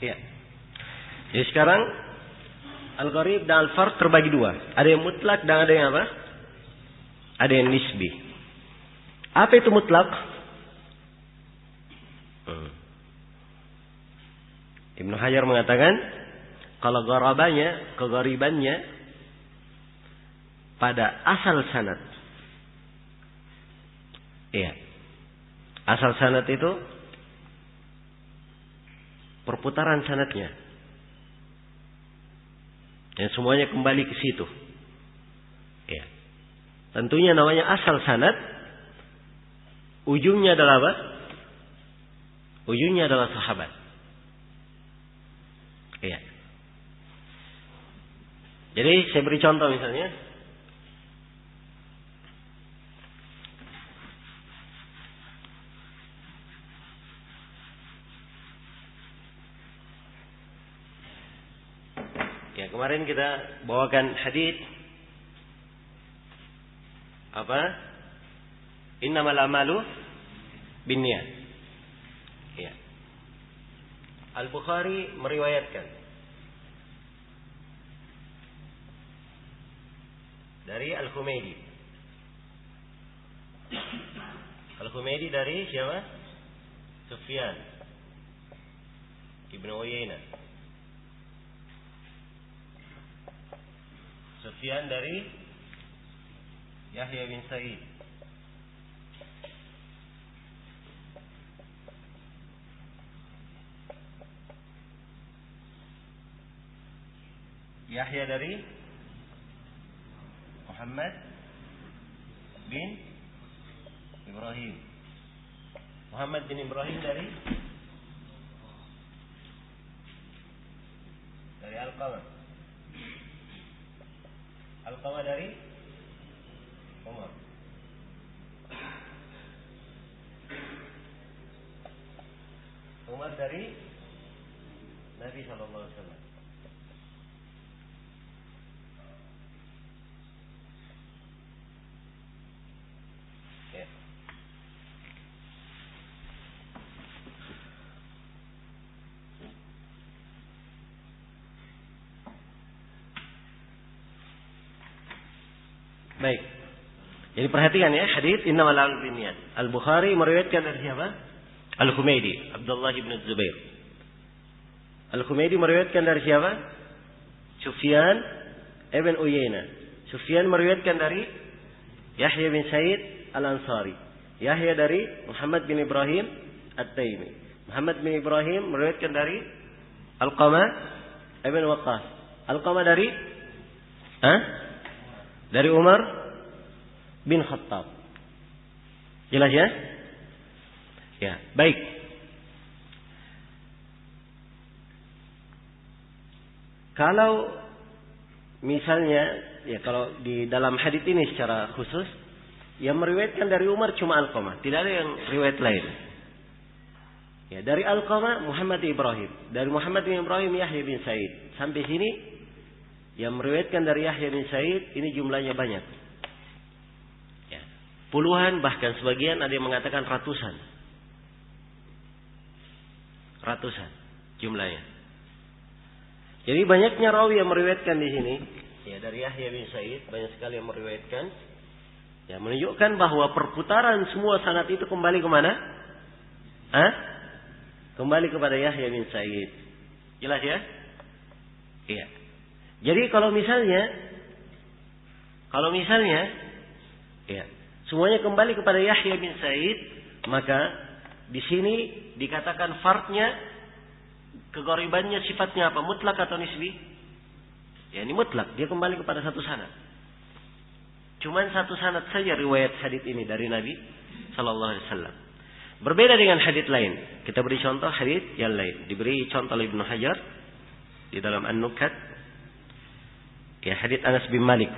ya. Jadi sekarang al-gharib dan al-fard terbagi dua. Ada yang mutlak dan ada yang apa? Ada yang nisbi. Apa itu mutlak? Ibnu Hajar mengatakan kalau gharabanya, kegharibannya pada asal sanad. Iya. Asal sanad itu perputaran sanadnya. Dan semuanya kembali ke situ. Ya. Tentunya namanya asal sanad. Ujungnya adalah apa? Ujungnya adalah sahabat. Ya. Jadi saya beri contoh misalnya. Ya, kemarin kita bawakan hadis apa? Innamal a'malu binniyat. Ya. Al-Bukhari meriwayatkan dari Al-Humaydi. Al-Humaydi dari siapa? Sufyan Ibnu Uyainah. Sufyan dari Yahya bin Sa'id. Yahya dari Muhammad bin Ibrahim. Muhammad bin Ibrahim dari Alqamah. Alqamah dari Umar. Umar dari Nabi sallallahu alaihi wasallam. Ya. Baik. Jadi perhatikan ya, hadis innamal a'malu binniyat. Al-Bukhari meriwayatkan dari siapa? Al-Humaidi, Abdullah bin Zubair. Al-Humaidi meriwayatkan dari siapa? Sufyan ibn Uyainah. Sufyan meriwayatkan dari Yahya bin Sa'id Al-Ansari. Yahya dari Muhammad bin Ibrahim At-Taimi. Muhammad bin Ibrahim meriwayatkan dari Alqamah ibn Waqqas. Alqamah dari dari Umar bin Khattab. Jelas ya? Ya, baik. Kalau misalnya, ya kalau di dalam hadis ini secara khusus, yang meriwayatkan dari Umar cuma Alqamah, tidak ada yang riwayat lain. Ya, dari Alqamah Muhammad bin Ibrahim, dari Muhammad bin Ibrahim Yahya bin Sa'id. Sampai sini yang meriwayatkan dari Yahya bin Sa'id ini jumlahnya banyak. Ya, puluhan, bahkan sebagian ada yang mengatakan ratusan. Ratusan jumlahnya. Jadi banyaknya rawi yang meriwayatkan di sini, ya dari Yahya bin Sa'id banyak sekali yang meriwayatkan, ya menunjukkan bahwa perputaran semua sanad itu kembali kemana? Kembali kepada Yahya bin Sa'id. Jelas ya? Iya. Jadi kalau misalnya, ya semuanya kembali kepada Yahya bin Sa'id, maka di sini dikatakan fardnya, kegoribannya sifatnya apa? Mutlak atau nisbi? Ya ini mutlak, dia kembali kepada satu sanad. Cuman satu sanad saja riwayat hadits ini dari Nabi sallallahu alaihi wasallam. Berbeda dengan hadits lain. Kita beri contoh hadits yang lain. Diberi contoh oleh Ibnu Hajar di dalam An-Nukat. Ya, hadits Anas bin Malik.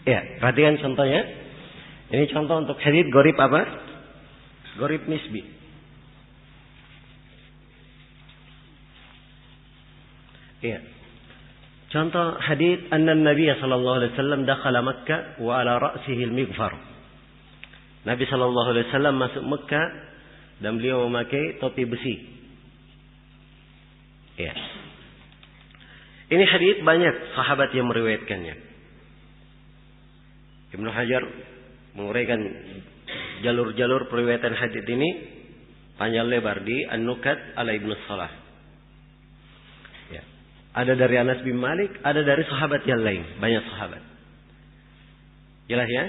Ya, perhatikan contohnya. Ini contoh untuk hadits gharib apa? Gharib nisbi. Ya. Contoh hadits anna Nabi sallallahu alaihi wasallam dakhala Makkah wa ala ra'sihi al-mighfar. Nabi sallallahu alaihi wasallam masuk Makkah dan beliau memakai topi besi. Ya. Ini hadits banyak sahabat yang meriwayatkannya. Ibnu Hajar menguraikan jalur-jalur periwayatan hadits ini panjang lebar di An-Nukat ala Ibnu Salah. Ya. Ada dari Anas bin Malik, ada dari sahabat yang lain, banyak sahabat. Jelas ya?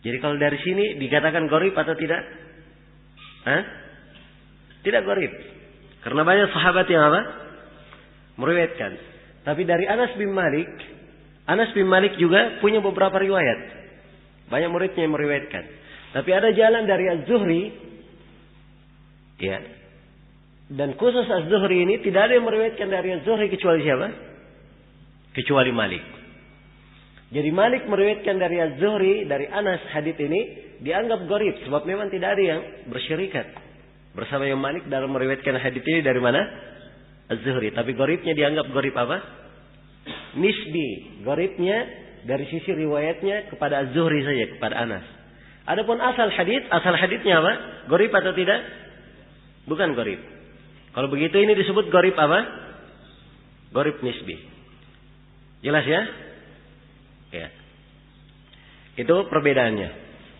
Jadi kalau dari sini dikatakan gharib atau tidak? Tidak gharib. Karena banyak sahabat yang apa? Meriwayatkan. Tapi dari Anas bin Malik juga punya beberapa riwayat. Banyak muridnya yang meriwayatkan. Tapi ada jalan dari Az-Zuhri, ya. Dan khusus Az-Zuhri ini tidak ada yang meriwayatkan dari Az-Zuhri kecuali siapa? Kecuali Malik. Jadi Malik meriwayatkan dari Az-Zuhri, dari Anas, hadits ini dianggap gharib sebab memang tidak ada yang bersyirikat bersama yang Malik dalam meriwayatkan hadits ini dari mana? Az-Zuhri. Tapi gharibnya dianggap gharib apa? Nisbi. Gharibnya dari sisi riwayatnya kepada Az-Zuhri saja, kepada Anas. Adapun asal haditsnya apa? Gharib atau tidak? Bukan gharib. Kalau begitu ini disebut gharib apa? Gharib nisbi. Jelas ya? Ya. Itu perbedaannya.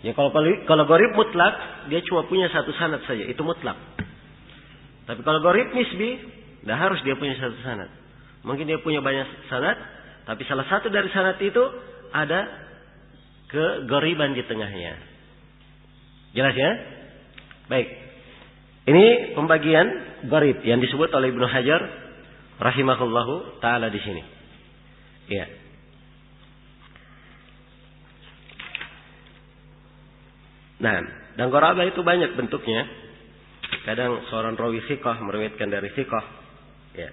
Ya kalau gharib mutlak, dia cuma punya satu sanad saja, itu mutlak. Tapi kalau gharib nisbi, dah harus dia punya satu sanad. Mungkin dia punya banyak sanad, tapi salah satu dari sanad itu ada keghariban di tengahnya. Jelas ya? Baik. Ini pembagian gharib yang disebut oleh Ibnu Hajar rahimahullahu taala di sini. Ya. Nah, dan gharabah itu banyak bentuknya. Kadang seorang rawi thiqah meriwayatkan dari thiqah. Ya.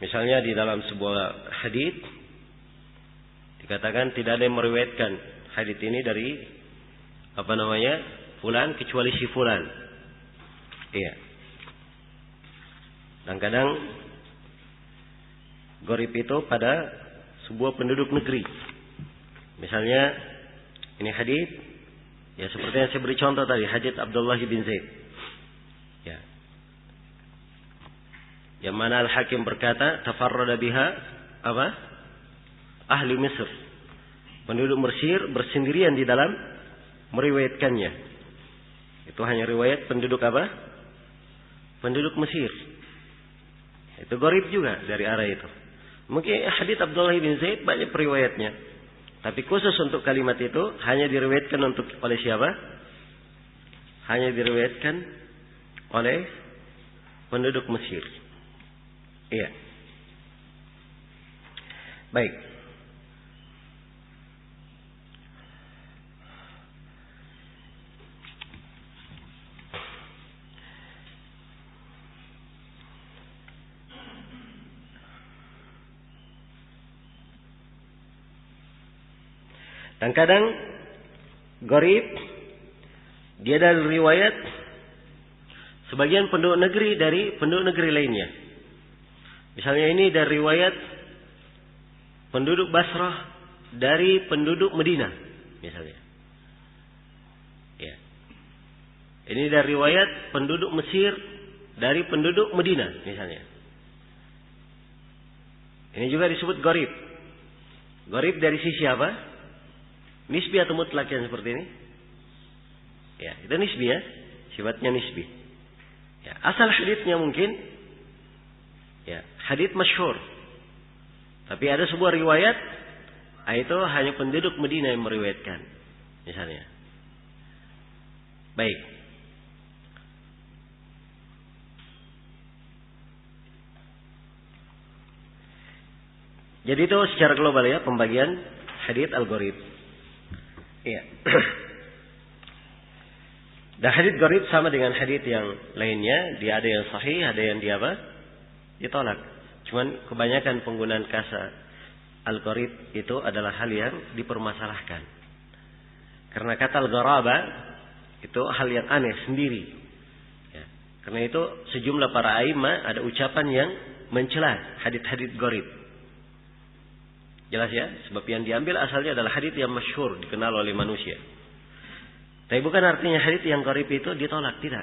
Misalnya di dalam sebuah hadits dikatakan tidak ada yang meriwayatkan hadits ini dari fulan kecuali si fulan. Iya. Dan kadang gharib itu pada sebuah penduduk negeri. Misalnya ini hadits, ya seperti yang saya beri contoh tadi, hadits Abdullah bin Zaid. Ya. Yang mana Al-Hakim berkata, tafarrada biha ahli Mesir. Penduduk Mesir bersendirian di dalam meriwayatkannya. Itu hanya riwayat penduduk Penduduk Mesir. Itu gharib juga dari arah itu. Mungkin hadits Abdullah bin Zaid banyak periwayatnya. Tapi khusus untuk kalimat itu hanya diriwayatkan oleh siapa? Hanya diriwayatkan oleh penduduk Mesir. Iya. Baik. Dan kadang gharib dia dari riwayat sebagian penduduk negeri dari penduduk negeri lainnya. Misalnya ini dari riwayat penduduk Basrah dari penduduk Madinah, misalnya. Ya. Ini dari riwayat penduduk Mesir dari penduduk Madinah, misalnya. Ini juga disebut gharib. Gharib dari sisi apa? Nisbi atau mutlak yang seperti ini? Ya, itu nisbi ya. Sifatnya nisbi. Ya, asal haditsnya mungkin ya, hadits masyhur. Tapi ada sebuah riwayat itu hanya penduduk Madinah yang meriwayatkan. Misalnya. Baik. Jadi itu secara global ya pembagian hadits al-gharib. Iya. Dan hadits gharib sama dengan hadits yang lainnya, dia ada yang sahih, ada yang ditolak. Cuman kebanyakan penggunaan kata al-gharib itu adalah hal yang dipermasalahkan. Karena kata al-gharaba itu hal yang aneh sendiri. Ya. Karena itu sejumlah para a'immah ada ucapan yang mencela hadits-hadits gharib. Jelas ya, sebab yang diambil asalnya adalah hadits yang masyhur, dikenal oleh manusia. Tapi bukan artinya hadits yang gharib itu ditolak, tidak.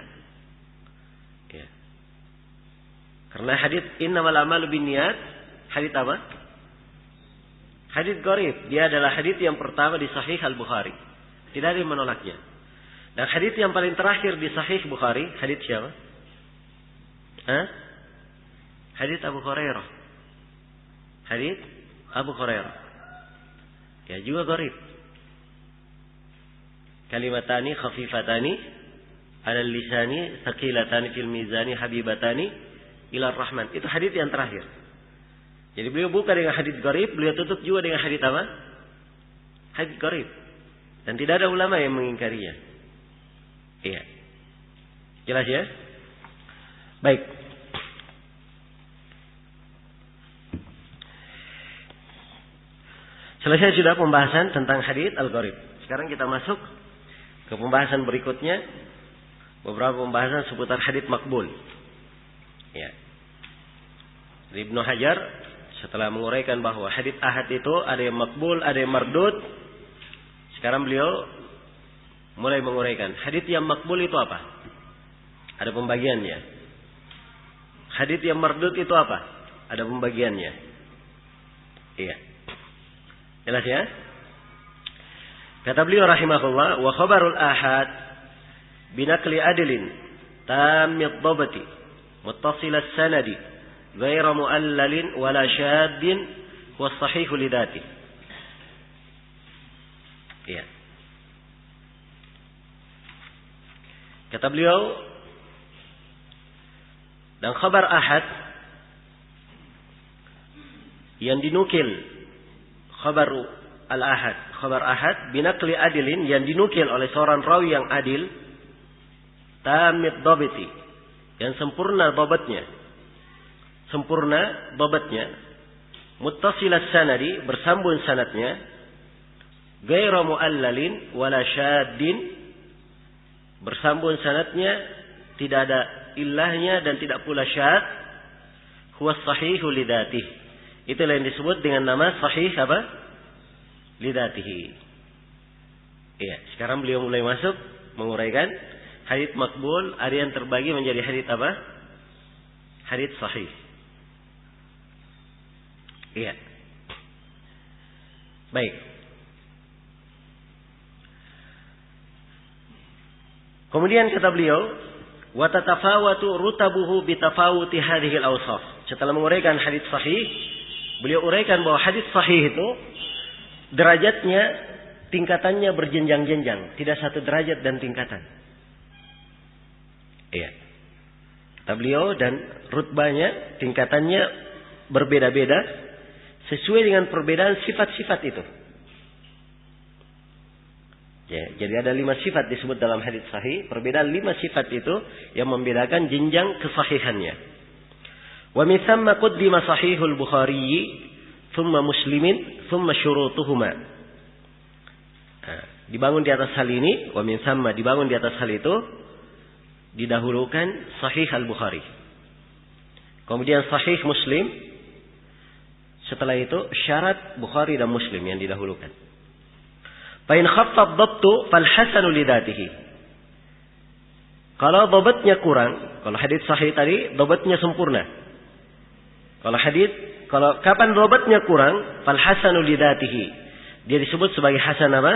Ya. Karena hadits innamal a'malu binniyat, hadits apa? Hadits gharib, dia adalah hadits yang pertama di Sahih Al-Bukhari. Tidak ada yang menolaknya. Dan hadits yang paling terakhir di Sahih Bukhari, hadits siapa? Hadits Abu Hurairah. Hadits Abu Hurairah. Ya juga gharib. Kalimatani khafifatani alal lisani thaqilatani fil mizani habibatani ila rahman. Itu hadits yang terakhir. Jadi beliau buka dengan hadits gharib, beliau tutup juga dengan hadits apa? Hadits gharib. Dan tidak ada ulama yang mengingkarinya. Iya. Jelas ya? Baik. Selesai sudah pembahasan tentang hadits al-gharib. Sekarang kita masuk ke pembahasan berikutnya, beberapa pembahasan seputar hadits makbul. Ya. Ibnu Hajar setelah menguraikan bahwa hadits ahad itu ada yang makbul, ada yang mardud. Sekarang beliau mulai menguraikan hadits yang makbul itu apa? Ada pembagiannya. Hadits yang mardud itu apa? Ada pembagiannya. Iya. Jelas ya? Kata beliau rahimahullah, wa khabarul ahad binaqli adlin tammid dhabti muttasil as-sanadi ghairu mu'allalin wala shaddin wa sahih li dhati. Iya. Kata beliau, dan khabar ahad yang dinukil, khabar al-ahad, khabar ahad binaqli adilin yang dinukil oleh seorang rawi yang adil, tamid dhabti, yang sempurna dhabatnya, muttasil as-sanadi, bersambung sanadnya, ghairu mu'allalin wala shaddin, bersambung sanadnya, tidak ada illahnya dan tidak pula syad, huwa sahihu lidatihi. Itulah yang disebut dengan nama sahih apa? Lidatihi. Iya, sekarang beliau mulai masuk menguraikan hadits makbul, ada yang terbagi menjadi hadits apa? Hadits sahih. Iya. Baik. Kemudian kata beliau, wa tatafawatu rutabuhu bitafawuti hadhihi al-awsaf. Setelah menguraikan hadits sahih, beliau uraikan bahwa hadits sahih itu derajatnya, tingkatannya berjenjang-jenjang, tidak satu derajat dan tingkatan. Iya. Kata beliau, dan rutbahnya, tingkatannya berbeda-beda sesuai dengan perbedaan sifat-sifat itu. Ya, jadi ada 5 sifat disebut dalam hadits sahih. Perbedaan 5 sifat itu yang membedakan jenjang kesahihannya. Wa min thamma qaddima sahihul Bukhari thumma Muslimin thumma syurutuhuma. Dibangun di atas hal ini, wa min thamma, dibangun di atas hal itu, didahulukan Sahih Al-Bukhari. Kemudian Sahih Muslim, setelah itu syarat Bukhari dan Muslim yang didahulukan. Fa in khaffa ad-dhabtu fal hasanu lidatihi. Kalau dhabatnya kurang, kalau hadits sahih tadi dhabatnya sempurna. Kalau kapan dhabatnya kurang, fal hasanu lidatihi. Dia disebut sebagai hasan apa?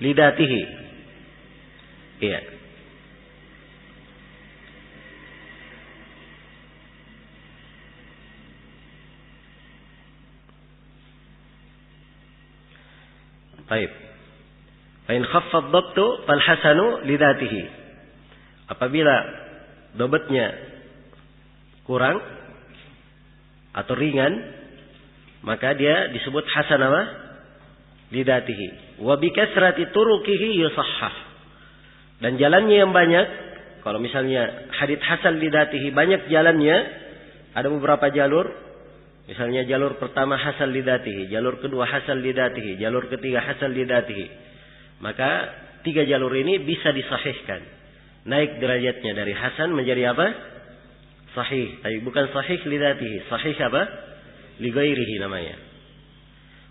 Lidatihi. Iya. Baik. Fa in khaffa ad-dhabtu fal hasanu lidatihi. Apabila dhabatnya kurang atau ringan, maka dia disebut hasan apa? Lidatihi. Wa bi kasrati turuqihi yusahhah. Dan jalannya yang banyak, kalau misalnya hadits hasan lidatihi banyak jalannya, ada beberapa jalur. Misalnya jalur pertama hasan lidatihi, jalur kedua hasan lidatihi, jalur ketiga hasan lidatihi. Maka 3 jalur ini bisa disahihkan. Naik derajatnya dari hasan menjadi apa? Sahih. Tapi bukan sahih lidatihi. Sahih apa? Li ghairihi namanya.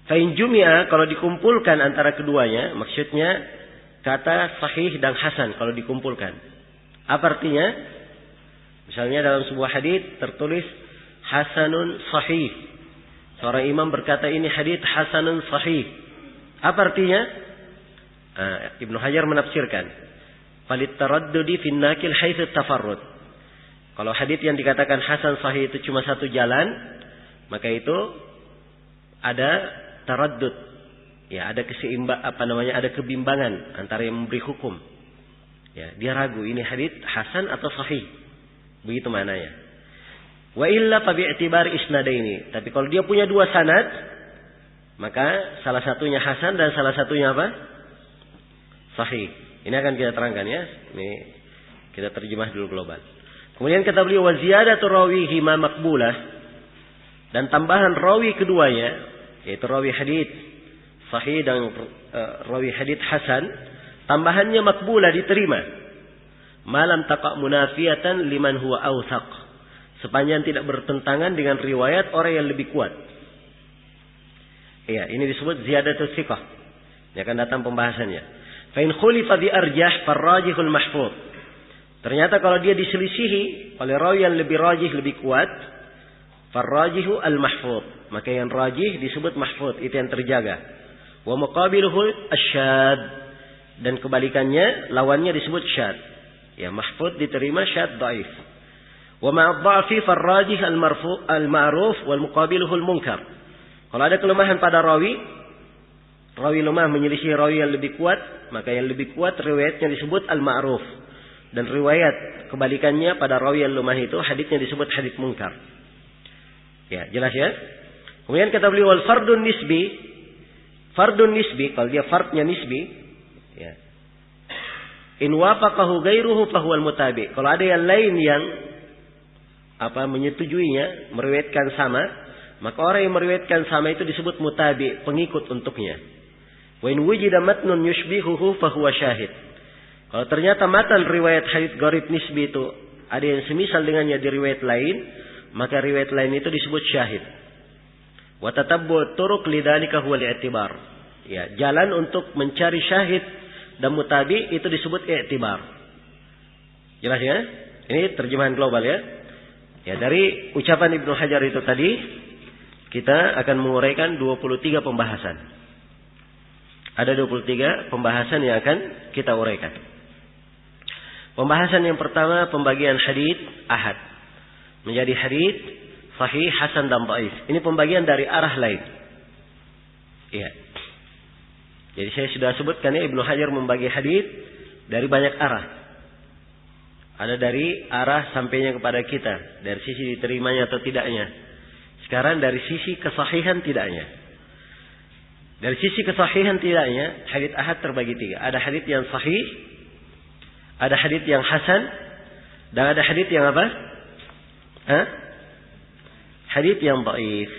Fa in jumi'a, kalau dikumpulkan antara keduanya, maksudnya kata sahih dan hasan kalau dikumpulkan. Apa artinya? Misalnya dalam sebuah hadits tertulis hasanun sahih, Seorang imam berkata ini hadits hasanun sahih. Apa artinya? Ibnu Hajar menafsirkan, falit taraddudi fin nakil haitsu tafarrud. Kalau hadits yang dikatakan hasan sahih itu cuma satu jalan, maka itu ada taraddud. Ya, ada ada kebimbangan antara yang memberi hukum. Ya, dia ragu ini hadits hasan atau sahih. Begitu maknanya. Wa illa fa bi'tibar isnadaini. Tapi kalau dia punya dua sanad, maka salah satunya hasan dan salah satunya apa? Sahih. Ini akan kita terangkan ya. Ini kita terjemah dulu global. Kemudian kata beliau wa ziyadatu rawihi ma maqbulah, dan tambahan rawi keduanya, yaitu rawi hadits sahih dan rawi hadits hasan, tambahannya maqbulah, diterima. Malam taqa munafiyatan liman huwa awthaq. Sepanjang tidak bertentangan dengan riwayat orang yang lebih kuat. Iya, ini disebut ziyadatus thiqah. Ini akan datang pembahasannya. Fa in khulifa bi arjah farrajihul mahfuz. Ternyata kalau dia diselisihi oleh rawi yang lebih rajih, lebih kuat, farrajihu al mahfuz, maka yang rajih disebut mahfuz, itu yang terjaga. Wa muqabiluhu asyad, dan kebalikannya lawannya disebut syad. Ya, mahfuz diterima, syad dhaif. Wa ma'adh-dha'fi farrajih al-ma'ruf wal muqabiluhu al-munkar. Kalau ada kelemahan pada rawi lemah menyelisih rawi yang lebih kuat, maka yang lebih kuat riwayatnya disebut al-ma'ruf, dan riwayat kebalikannya pada rawi yang lemah itu haditsnya disebut hadits munkar. Ya, jelas ya? Kemudian kata beliau wal fardun nisbi, kalau dia fardnya nisbi, ya. In wafaqahu ghairuhu fa huwal mutabi. Kalau ada yang lain yang menyetujuinya, meriwayatkan sama, maka orang yang meriwayatkan sama itu disebut mutabi, pengikut untuknya. Wa in wujida matnun yushbihuhu fa huwa syahid. Kalau ternyata matan riwayat hadits gharib nisbi itu ada yang semisal dengannya di riwayat lain, maka riwayat lain itu disebut syahid. Wa tatabbu turuq lidzalika huwa al-i'tibar. Ya, jalan untuk mencari syahid dan mutabi itu disebut i'tibar. Jelas ya? Ini terjemahan global ya. Ya, dari ucapan Ibnu Hajar itu tadi kita akan menguraikan 23 pembahasan. Ada 23 pembahasan yang akan kita uraikan. Pembahasan yang pertama, pembagian hadits ahad menjadi hadits sahih, hasan dan dhaif. Ini pembagian dari arah lain. Iya. Jadi saya sudah sebutkan ya, Ibnu Hajar membagi hadits dari banyak arah. Ada dari arah sampainya kepada kita, dari sisi diterimanya atau tidaknya. Sekarang dari sisi kesahihan tidaknya. Dari sisi kesahihan tidaknya, hadits ahad terbagi 3. Ada hadits yang sahih, ada hadits yang hasan, dan ada hadits yang apa? Hadits yang dhaif.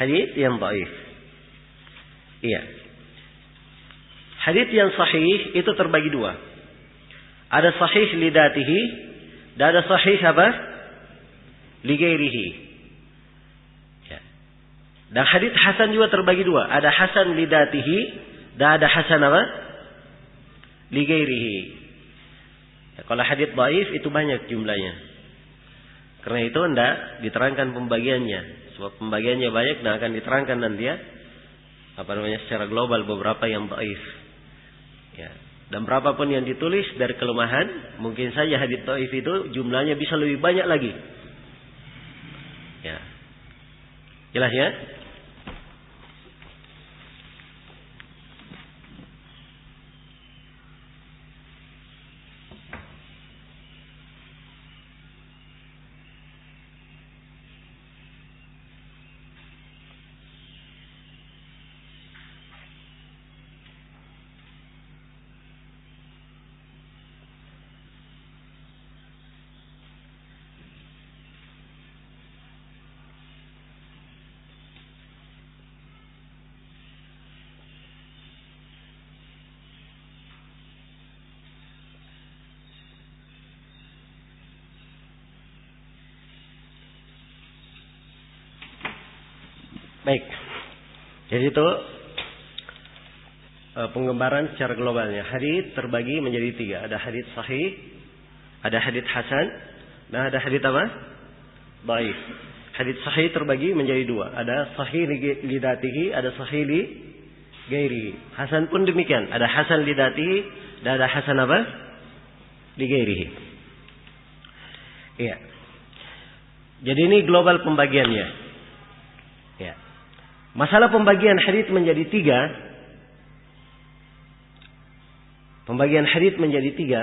Hadits yang dhaif. Iya. Hadits yang sahih itu terbagi 2. Ada sahih lidatihi, dan ada sahih apa? Lighairihi. Ya. Dan hadits hasan juga terbagi 2. Ada hasan lidatihi, dan ada hasan apa? Lighairihi. Ya, kalau hadits dhaif itu banyak jumlahnya. Karena itu hendak diterangkan pembagiannya. Sebab pembagiannya banyak dan akan diterangkan nanti ya. Secara global beberapa yang dhaif. Ya. Dan berapapun yang ditulis dari kelemahan, mungkin saja hadits dhaif itu jumlahnya bisa lebih banyak lagi. Ya. Jelas ya? Baik. Jadi itu penggambaran secara globalnya. Hadits terbagi menjadi 3. Ada hadits sahih, ada hadits hasan, dan ada hadits apa? Dhaif. Hadits sahih terbagi menjadi dua. Ada sahih li dzatihi, ada sahih li ghairihi. Hasan pun demikian. Ada hasan li dzatihi dan ada hasan apa? Li ghairihi. Iya. Jadi ini global pembagiannya. Ya. Masalah pembagian hadits menjadi tiga. Pembagian hadits menjadi tiga.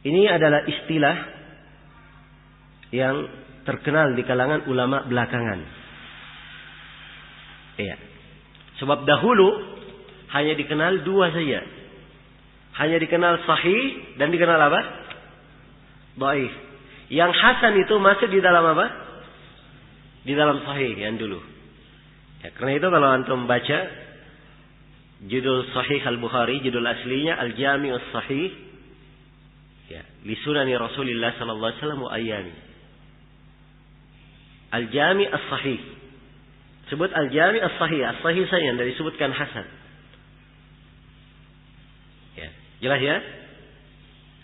Ini adalah istilah yang terkenal di kalangan ulama belakangan. Iya. Sebab dahulu hanya dikenal dua saja. Hanya dikenal sahih dan dikenal apa? Dhaif. Yang hasan itu masuk di dalam apa? Di dalam sahih yang dulu. Ya, karena itu kalau antum baca judul Sahih Al-Bukhari, judul aslinya Al-Jami'us Sahih, ya, li sunani Rasulillah sallallahu alaihi wasallam wa ayyami. Al-Jami' As-Sahih. Sebut Al-Jami' As-Sahih. As-Sahih saja, tidak disebutkan hasan. Ya, jelas ya?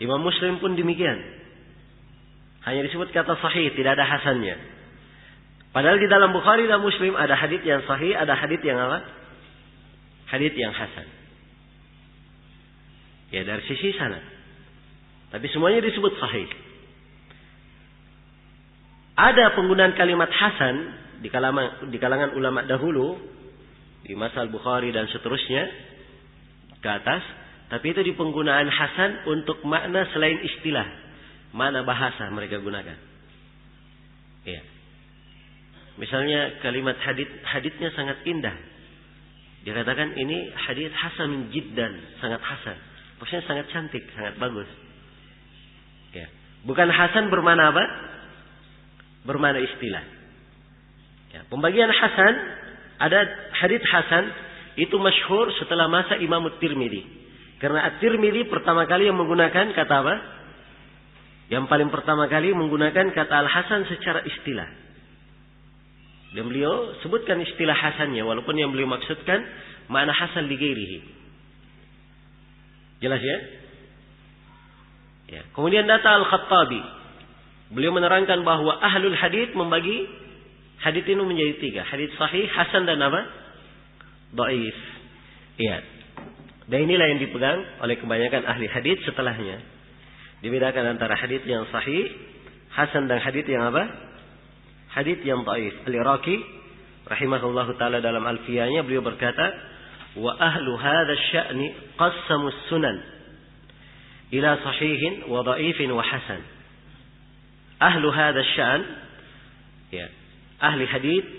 Imam Muslim pun demikian. Hanya disebut kata sahih, tidak ada hasannya. Padahal di dalam Bukhari dan Muslim ada hadits yang sahih, ada hadits yang apa? Hadits yang hasan. Ya, dari sisi sana. Tapi semuanya disebut sahih. Ada penggunaan kalimat hasan di kalangan ulama dahulu, di masa Al-Bukhari dan seterusnya ke atas, tapi itu di penggunaan hasan untuk makna selain istilah, makna bahasa mereka gunakan. Ya. Misalnya kalimat haditsnya sangat indah. Dikatakan ini hadits hasan jiddan, sangat hasan. Maksudnya sangat cantik, sangat bagus. Ya. Bukan hasan bermana apa? Bermana istilah. Ya. Pembagian hasan, ada hadits hasan itu masyhur setelah masa Imam At-Tirmidzi. Karena At-Tirmidzi pertama kali yang menggunakan kata apa? Yang paling pertama kali menggunakan kata al-hasan secara istilah. Dan beliau sebutkan istilah hasannya, walaupun yang beliau maksudkan makna hasan li ghairihi. Jelas ya? Ya. Kemudian datang Al-Khattabi. Beliau menerangkan bahwa ahlul hadits membagi hadits itu menjadi tiga. Hadits sahih, hasan dan apa? Dhaif. Iya. Dan inilah yang dipegang oleh kebanyakan ahli hadits setelahnya. Dibedakan antara hadits yang sahih, hasan dan hadits yang apa? Hadits yang dhaif. Al-Iraqi rahimahullahu taala dalam Alfiyahnya beliau berkata, "Wa ahlu hadha asy-sya'ni qassamu as-sunan ila sahihin wa dhaifin wa hasan." Ahlu hadha asy-sya'n, ya, ahli hadits,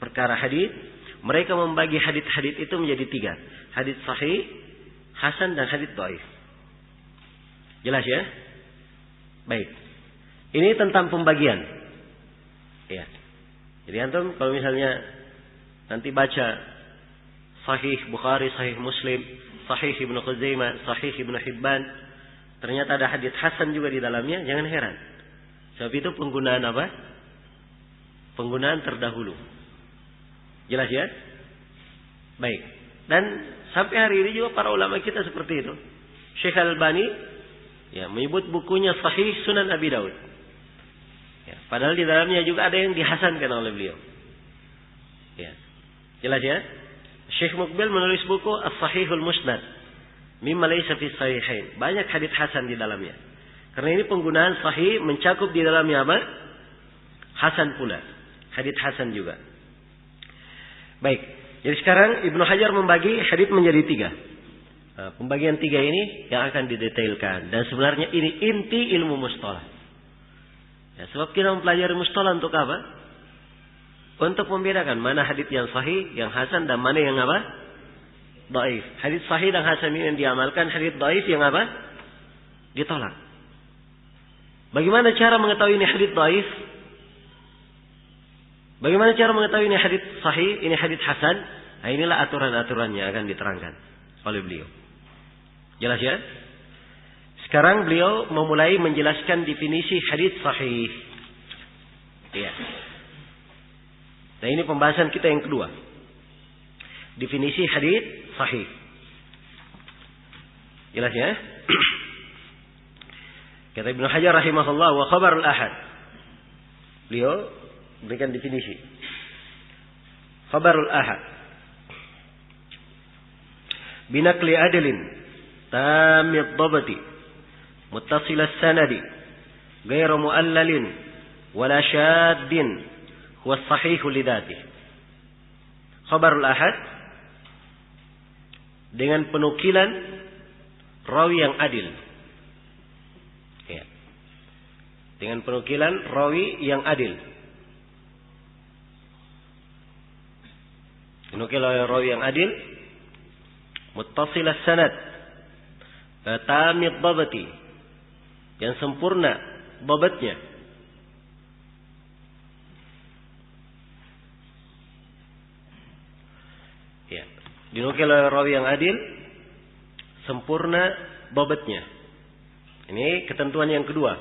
perkara hadits, mereka membagi hadits-hadits itu menjadi tiga. Hadits sahih, hasan dan hadits dhaif. Jelas ya? Baik. Ini tentang pembagian. Ya. Jadi antum kalau misalnya nanti baca Sahih Bukhari, Sahih Muslim, Sahih Ibnu Khuzaimah, Sahih Ibnu Hibban, ternyata ada hadits hasan juga di dalamnya, jangan heran. Sebab itu penggunaan apa? Penggunaan terdahulu. Jelas ya? Baik. Dan sampai hari ini juga para ulama kita seperti itu. Syekh Al-Albani ya menyebut bukunya Sahih Sunan Abi Daud. Ya, padahal di dalamnya juga ada yang dihasankan oleh beliau. Ya. Jelas ya? Syekh Muqbil menulis buku As-Sahihul Musnad mimma laysa fi sahihain. Banyak hadits hasan di dalamnya. Karena ini penggunaan sahih mencakup di dalamnya apa? Hasan pula. Hadits hasan juga. Baik. Jadi sekarang Ibnu Hajar membagi hadits menjadi tiga. Nah, pembagian tiga ini yang akan didetailkan. Dan sebenarnya ini inti ilmu mustalah. Ya, sebab kita mempelajari mustalah untuk apa? Untuk membedakan mana hadits yang sahih, yang hasan, dan mana yang apa? Dhaif. Hadits sahih dan hasan ini yang diamalkan, hadits dhaif yang apa? Ditolak. Bagaimana cara mengetahui ini hadits dhaif? Bagaimana cara mengetahui ini hadits sahih, ini hadits hasan? Nah, inilah aturan-aturannya akan diterangkan oleh beliau. Jelas ya? Sekarang beliau memulai menjelaskan definisi hadits sahih. Ya. Nah, ini pembahasan kita yang kedua. Definisi hadits sahih. Jelas ya? Kata Ibnu Hajar rahimahullah, wa khabarul ahad Beliau berikan definisi. Khabarul ahad binaqli adlin tamid dhabti muttasil as-sanadi ghairu muallalin wala shaddin huwa as-sahih li dzatihi. Khabarul ahad dengan penukilan rawi yang adil. Ya. Dengan penukilan rawi yang adil. Dinukil oleh rawi yang adil, muttasil as-sanad, tamid dhabti, yang sempurna dhabatnya. Ya, dinukil oleh rawi yang adil, sempurna dhabatnya. Ini ketentuan yang kedua.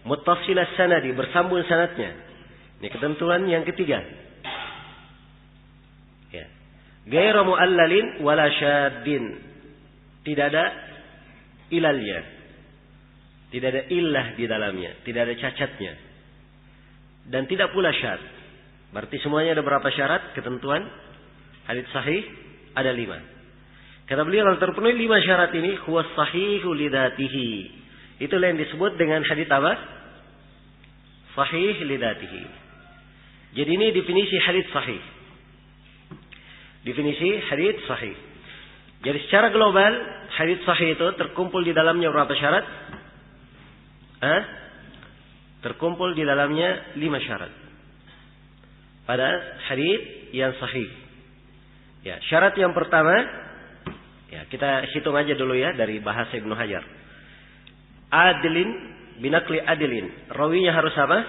Muttasil as-sanadi, bersambung sanadnya. Ini ketentuan yang ketiga. Ya. Ghairu muallalin wala syaddin. Tidak ada ilalnya. Tidak ada illah di dalamnya, tidak ada cacatnya. Dan tidak pula syad. Berarti semuanya ada berapa syarat? Ketentuan hadits sahih ada 5. Kata beliau kalau terpenuhi 5 syarat ini, huwas sahihu li dzatihi. Itulah yang disebut dengan hadits apa? Sahih li dzatihi. Jadi ini definisi hadits sahih. Definisi hadits sahih. Jadi secara global hadits sahih itu terkumpul di dalamnya berapa syarat? Terkumpul di dalamnya 5 syarat. Pada hadits yang sahih. Ya, syarat yang pertama, ya kita hitung aja dulu ya dari bahasa Ibnu Hajar. Adilin binaqli adilin. Rawinya harus apa?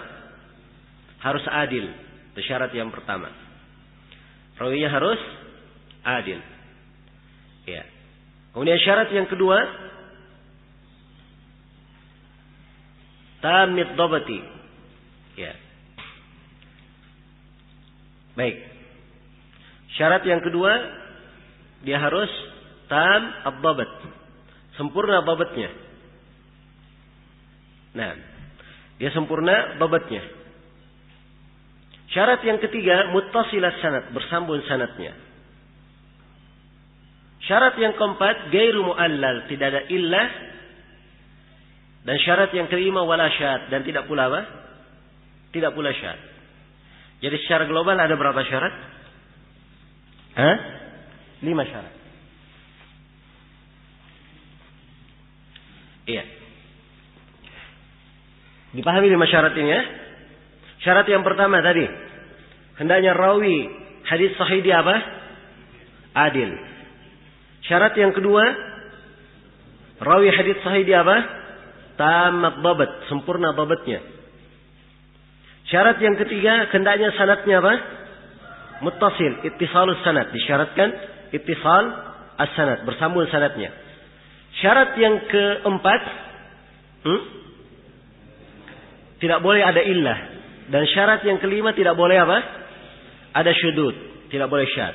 Harus adil. Itu syarat yang pertama. Rawinya harus adil. Ya. Kemudian syarat yang kedua, tamid dhabti. Ya. Baik. Syarat yang kedua, dia harus tam ad-dhabt. Sempurna dhabatnya. Nah, dia sempurna dhabatnya. Syarat yang ketiga, muttasil as-sanad, bersambung sanadnya. Syarat yang keempat, ghairu muallal, tidak ada illah. Dan syarat yang kelima, wala syad, dan tidak pula apa? Tidak pula syad. Jadi secara global ada berapa syarat? 5 syarat. Iya. Dipahami 5 syarat ini ya? Syarat yang pertama tadi, hendaknya rawi hadis sahih dia apa? Adil. Syarat yang kedua, rawi hadis sahih dia apa? Tamat dhabt, sempurna dhabatnya. Syarat yang ketiga, hendaknya sanadnya apa? Muttasil, ittisalus sanad, disyaratkan ittisal as-sanad, bersambung sanadnya. Syarat yang keempat, tidak boleh ada illah. Dan syarat yang kelima tidak boleh apa? Ada syudud, tidak boleh syad.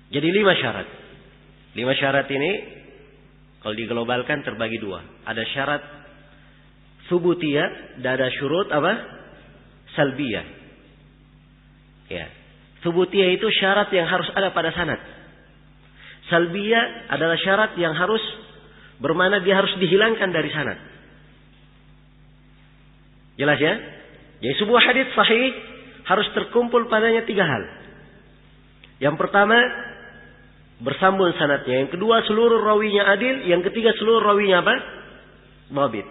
Jadi 5 syarat. 5 syarat ini kalau diglobalkan terbagi 2. Ada syarat subutiyah dan ada syurut apa? Salbiyah. Ya. Subutiyah itu syarat yang harus ada pada sanad. Salbiyah adalah syarat yang harus bermakna dia harus dihilangkan dari sanad. Jelas ya? Jadi sebuah hadits sahih harus terkumpul padanya 3 hal. Yang pertama, bersambung sanadnya. Yang kedua, seluruh rawinya adil. Yang ketiga, seluruh rawinya apa? Dhabit.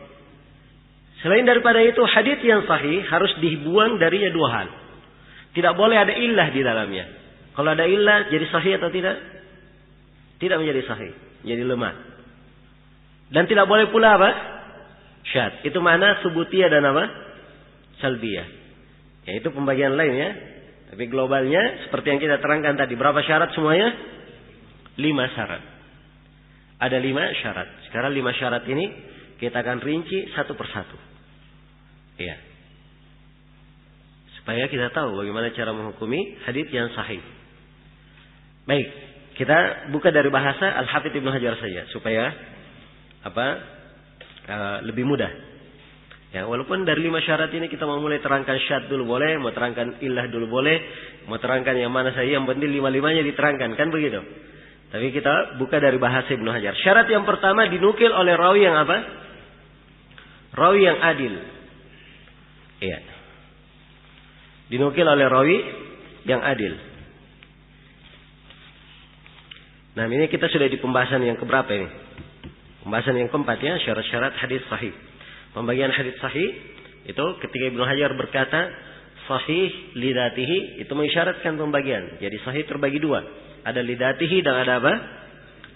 Selain daripada itu, hadits yang sahih harus dibuang darinya 2 hal. Tidak boleh ada illah di dalamnya. Kalau ada illah, jadi sahih atau tidak? Tidak menjadi sahih. Jadi lemah. Dan tidak boleh pula apa? Syad. Itu mana subutiyah dan apa? Salbiyah. Ya, itu pembagian lain ya. Tapi globalnya seperti yang kita terangkan tadi. Berapa syarat semuanya? 5 syarat. Ada 5 syarat. Sekarang 5 syarat ini kita akan rinci satu persatu. Ya. Supaya kita tahu bagaimana cara menghukumi hadits yang sahih. Baik. Kita buka dari bahasa Al-Hafidz Ibnu Hajar saja. Supaya lebih mudah. Ya, walaupun dari 5 syarat ini kita mau mulai terangkan syad dulu boleh, mau terangkan illah dulu boleh, mau terangkan yang mana saja, yang penting 5-5-nya diterangkan, kan begitu. Tapi kita buka dari bahasa Ibnu Hajar. Syarat yang pertama dinukil oleh rawi yang apa? Rawi yang adil. Iya. Dinukil oleh rawi yang adil. Nah, ini kita sudah di pembahasan yang keberapa ini? Pembahasan yang keempat ya, syarat-syarat hadis sahih. Pembagian hadis sahih itu ketika Ibnu Hajar berkata sahih lidatihi, itu mengisyaratkan pembagian. Jadi sahih terbagi 2. Ada lidatihi dan ada apa?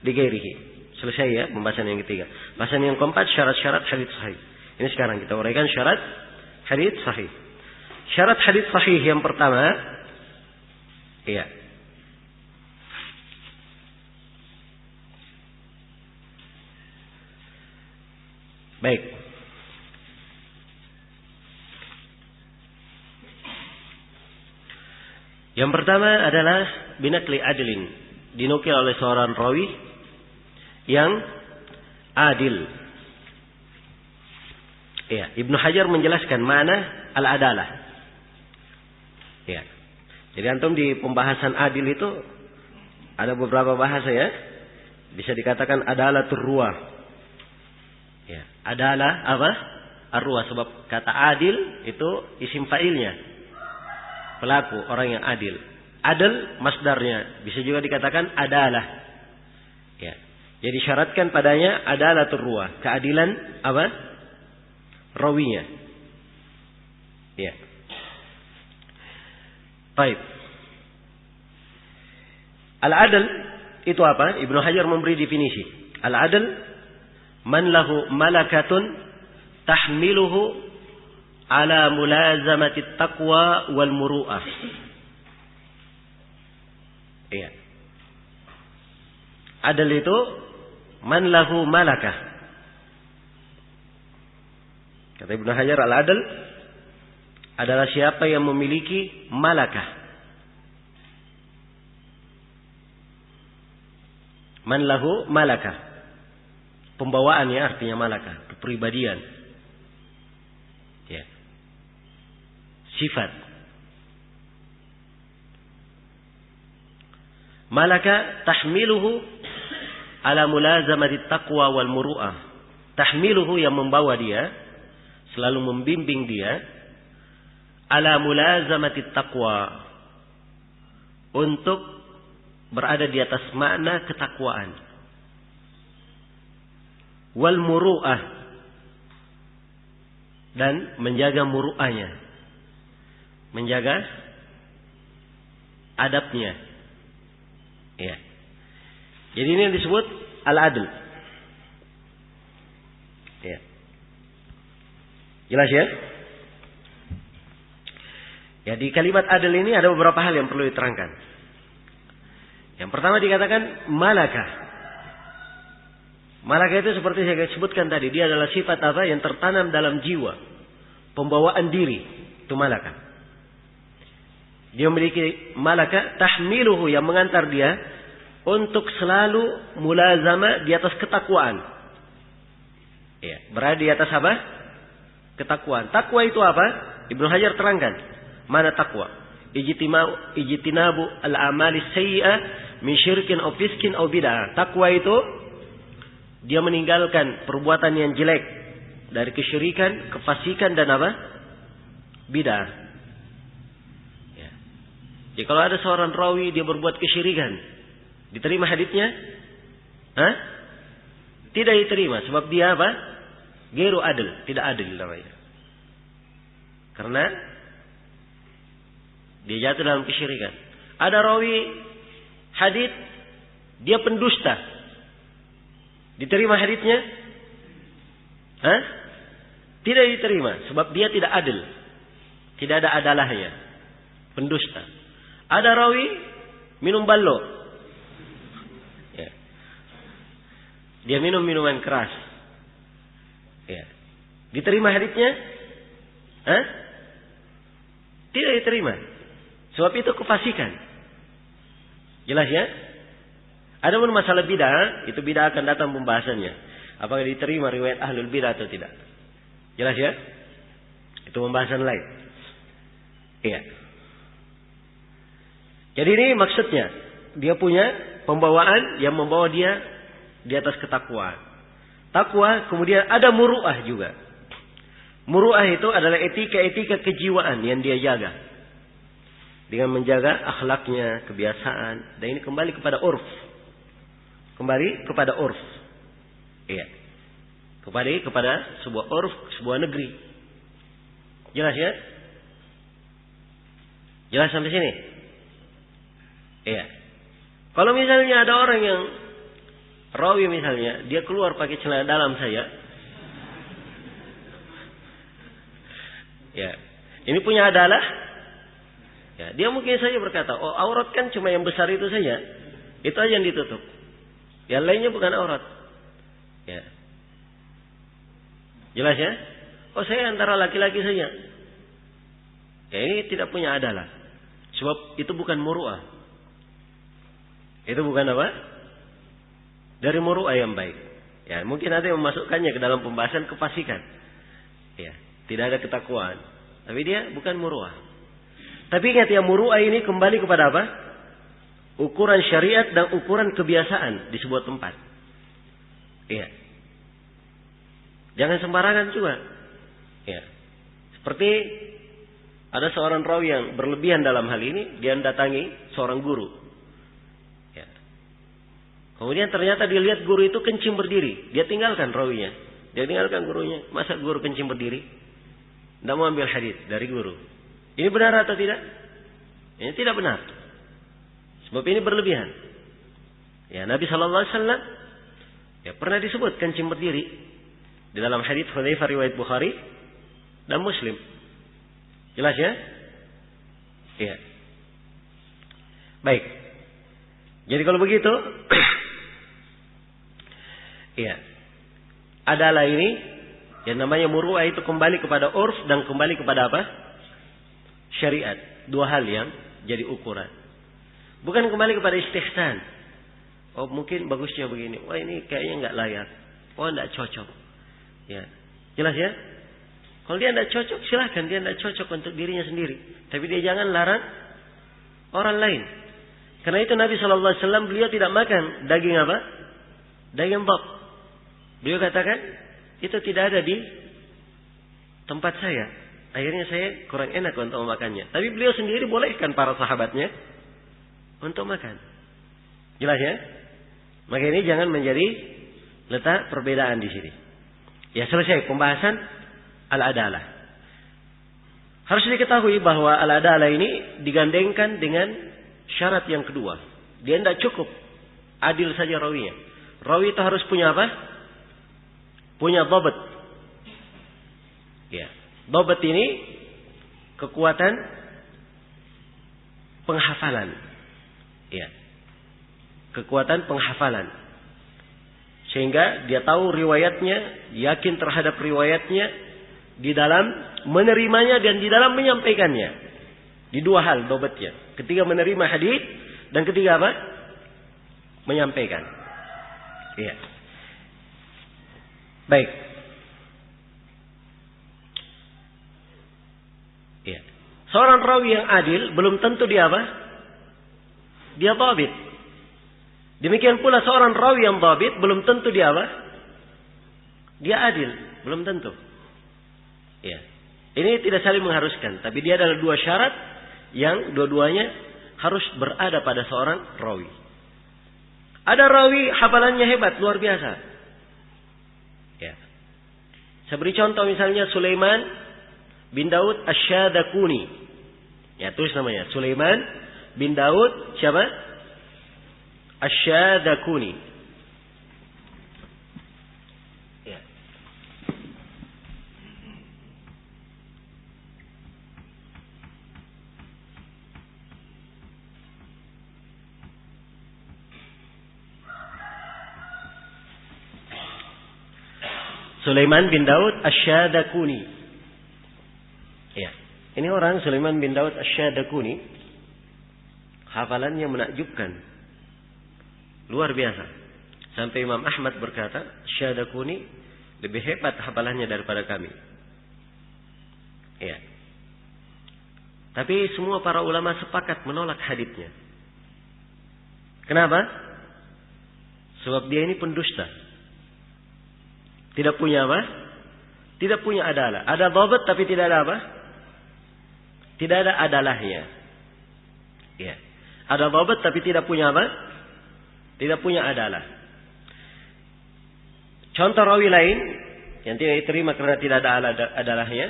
Ligairihi. Selesai ya pembahasan yang ketiga. Pembahasan yang keempat syarat-syarat hadis sahih. Ini sekarang kita uraikan syarat hadis sahih. Syarat hadis sahih yang pertama, iya. Baik. Yang pertama adalah binakli adilin, dinukil oleh seorang rawi yang adil. Ya, Ibnu Hajar menjelaskan mana al-adalah. Ya. Jadi antum di pembahasan adil itu ada beberapa bahasa ya. Bisa dikatakan adalah turruah. Ya, adalah apa? Ar-ruah, sebab kata adil itu isim fa'ilnya. Pelaku, orang yang adil. Adil masdarnya, bisa juga dikatakan adalah. Ya. Jadi syaratkan padanya adalah turruah, keadilan apa? Rawinya. Ya. Baik. Al-adl itu apa? Ibnu Hajar memberi definisi. Al-adl man lahu malakatun tahmiluhu ala mulazamati taqwa wal muru'ah. Iya. Adl itu man lahu malakah. Kata Ibnu Hajar, al-adl adalah siapa yang memiliki malakah. Man lahu malakah. Pembawaan ya artinya malakah, kepribadian. Ya. Sifat. Malaka tahmiluhu ala mulazamati taqwa wal muru'ah. Tahmiluhu yang membawa dia, selalu membimbing dia ala mulazamati taqwa, untuk berada di atas makna ketakwaan. Wal muru'ah, dan menjaga muru'ahnya, menjaga adabnya. Ya. Jadi ini yang disebut al-adl. Ya. Jelas ya? Ya, di kalimat adl ini ada beberapa hal yang perlu diterangkan. Yang pertama dikatakan malakah. Malakah itu seperti saya sebutkan tadi, dia adalah sifat apa yang tertanam dalam jiwa, pembawaan diri, itu malakah. Dia memiliki malakah tahmiluhu, yang mengantar dia untuk selalu mulazama di atas ketakwaan. Ya, berada di atas apa? Ketakwaan. Takwa itu apa? Ibnu Hajar terangkan. Mana takwa? Ijtinabu al-amali sayyi'ah min syirkin aw fiskin aw bid'ah. Takwa itu dia meninggalkan perbuatan yang jelek dari kesyirikan, kefasikan dan apa? Bid'ah. Ya. Jadi kalau ada seorang rawi dia berbuat kesyirikan, diterima haditsnya? Hah? Tidak diterima, sebab dia apa? Ghairu adil, tidak adil namanya. Karena dia jatuh dalam kesyirikan. Ada rawi hadits, dia pendusta. Diterima haditsnya? Hah? Tidak diterima, sebab dia tidak adil. Tidak ada adalahnya. Pendusta. Ada rawi minum ballo. Ya. Dia minum minuman keras. Ya. Diterima haditsnya? Hah? Tidak diterima. Sebab itu kefasikan. Jelas ya? Adapun masalah bid'ah, itu bid'ah akan datang pembahasannya. Apakah diterima riwayat ahlul bid'ah atau tidak? Jelas ya? Itu pembahasan lain. Iya. Jadi ini maksudnya, dia punya pembawaan yang membawa dia di atas ketakwaan. Takwa, kemudian ada muru'ah juga. Muru'ah itu adalah etika-etika kejiwaan yang dia jaga. Dengan menjaga akhlaknya, kebiasaan. Dan ini kembali kepada urf. Kembali kepada urf. Iya. Kembali kepada sebuah urf, sebuah negeri. Jelas ya? Jelas sampai sini? Iya. Kalau misalnya ada orang yang rawi misalnya, dia keluar pakai celana dalam saja. Ya. Ini punya adalah. Ya, dia mungkin saja berkata, oh aurat kan cuma yang besar itu saja. Itu aja yang ditutup. Yang lainnya bukan aurat. Ya. Jelas ya? Oh saya antara laki-laki saja. Ya ini tidak punya adalah. Sebab itu bukan muru'ah. Itu bukan apa? Dari muru'ah yang baik. Ya, mungkin ada yang memasukkannya ke dalam pembahasan kefasikan. Ya, tidak ada ketakwaan. Tapi dia bukan muru'ah. Tapi ingat ya, muru'ah ini kembali kepada apa? Ukuran syariat dan ukuran kebiasaan di sebuah tempat. Iya. Jangan sembarangan juga. Ya. Seperti ada seorang rawi yang berlebihan dalam hal ini, dia mendatangi seorang guru. Kemudian ternyata dia lihat guru itu kencing berdiri. Dia tinggalkan rawinya. Dia tinggalkan gurunya. Masa guru kencing berdiri? Tidak mau ambil hadis dari guru. Ini benar atau tidak? Ini tidak benar. Sebab ini berlebihan. Ya, Nabi SAW ya, pernah disebut kencing berdiri. Di dalam hadis Hudzaifah riwayat Bukhari dan Muslim. Jelas ya? Iya. Baik. Jadi kalau begitu... Iya. Adalah ini yang namanya muru'ah itu kembali kepada urf dan kembali kepada apa? Syariat. Dua hal yang jadi ukuran. Bukan kembali kepada istihsan. Oh mungkin bagusnya begini. Wah ini kayaknya nggak layak. Oh nggak cocok. Ya. Jelas ya? Kalau dia nggak cocok silahkan dia nggak cocok untuk dirinya sendiri. Tapi dia jangan larang orang lain. Karena itu Nabi SAW beliau tidak makan daging apa? Daging bab. Beliau katakan, itu tidak ada di tempat saya. Akhirnya saya kurang enak untuk memakannya. Tapi beliau sendiri bolehkan para sahabatnya untuk makan. Jelas ya? Maka ini jangan menjadi letak perbedaan di sini. Ya selesai pembahasan al-adalah. Harus diketahui bahwa al-adalah ini digandengkan dengan syarat yang kedua. Dia tidak cukup adil saja rawinya. Rawi itu harus punya apa? Punya dhabt. Ya. Dhabt ini kekuatan penghafalan. Ya. Kekuatan penghafalan. Sehingga dia tahu riwayatnya, yakin terhadap riwayatnya di dalam menerimanya dan di dalam menyampaikannya. Di dua hal dhabatnya. Ketiga menerima hadis dan ketiga apa? Menyampaikan. Iya. Baik. Ya. Seorang rawi yang adil belum tentu dia apa? Dia dhabit. Demikian pula seorang rawi yang dhabit belum tentu dia apa? Dia adil, belum tentu. Ya. Ini tidak saling mengharuskan, tapi dia adalah dua syarat yang dua-duanya harus berada pada seorang rawi. Ada rawi hafalannya hebat, luar biasa. Ya. Saya beri contoh misalnya Sulaiman bin Daud Asy-Syadakuni. Ya, tulis namanya. Sulaiman bin Daud siapa? Asy-Syadakuni. Ya. Sulaiman bin Daud Asy-Syadakuni. Ya. Ini orang Sulaiman bin Daud Asy-Syadakuni. Hafalannya menakjubkan. Luar biasa. Sampai Imam Ahmad berkata, Syadakuni lebih hebat hafalannya daripada kami. Ya. Tapi semua para ulama sepakat menolak haditsnya. Kenapa? Sebab dia ini pendusta. Tidak punya apa? Tidak punya adalah. Ada dhabt tapi tidak ada apa? Tidak ada adalahnya. Ya. Ada dhabt tapi tidak punya apa? Tidak punya adalah. Contoh rawi lain yang tidak diterima karena tidak ada adalahnya.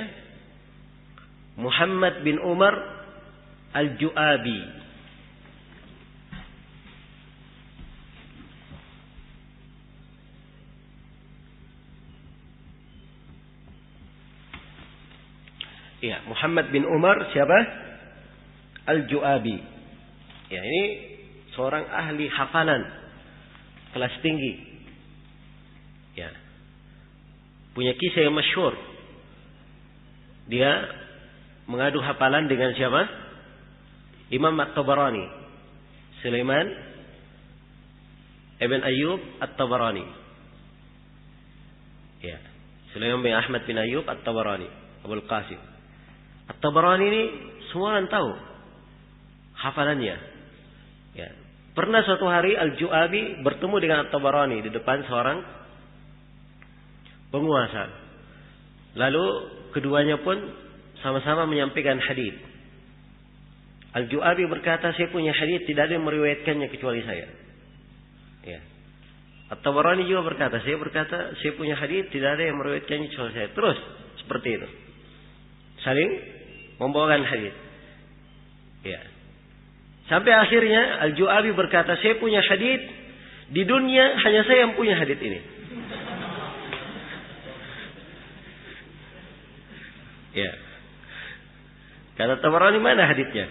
Muhammad bin Umar Al-Ju'abi. Ya, Muhammad bin Umar siapa? Al-Ju'abi. Ya, ini seorang ahli hafalan kelas tinggi. Ya. Punya kisah yang masyhur. Dia mengadu hafalan dengan siapa? Imam At-Tabarani. Sulaiman Ibn Ayyub At-Tabarani. Ya. Sulaiman bin Ahmad bin Ayyub At-Tabarani, Abul Qasim. At-Tabarani ini semua orang tahu hafalannya. Ya. Pernah suatu hari Al-Ju'abi bertemu dengan At-Tabarani di depan seorang penguasa. Lalu keduanya pun sama-sama menyampaikan hadis. Al-Ju'abi berkata, saya punya hadis, tidak ada yang meriwayatkannya kecuali saya. Ya. At-Tabarani juga berkata, saya punya hadis, tidak ada yang meriwayatkannya kecuali saya. Terus seperti itu. Saling membawakan hadis. Ya. Sampai akhirnya Al-Ju'abi berkata, saya punya hadis, di dunia hanya saya yang punya hadis ini. Ya. Kata Tabarani, mana haditsnya?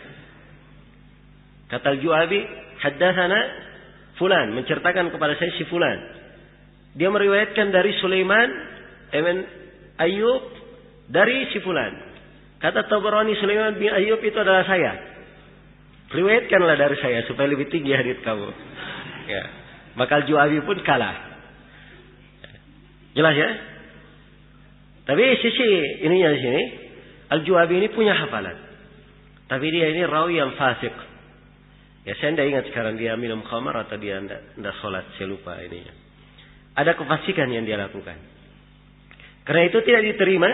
Kata Al-Ju'abi, haddatsana fulan, menceritakan kepada saya si fulan. Dia meriwayatkan dari Sulaiman Ibn Ayyub dari si fulan. Kata Tabarani, Sulaiman bin Ayyub itu adalah saya. Riwayatkanlah dari saya supaya lebih tinggi hadits kamu. Ya. Maka Al-Ju'abi pun kalah. Jelas ya? Tapi sisi ininya di sini, Al-Ju'abi ini punya hafalan. Tapi dia ini rawi yang fasik. Ya, saya tidak ingat sekarang dia minum khamar atau dia tidak sholat. Saya lupa ininya. Ada kefasikan yang dia lakukan. Karena itu tidak diterima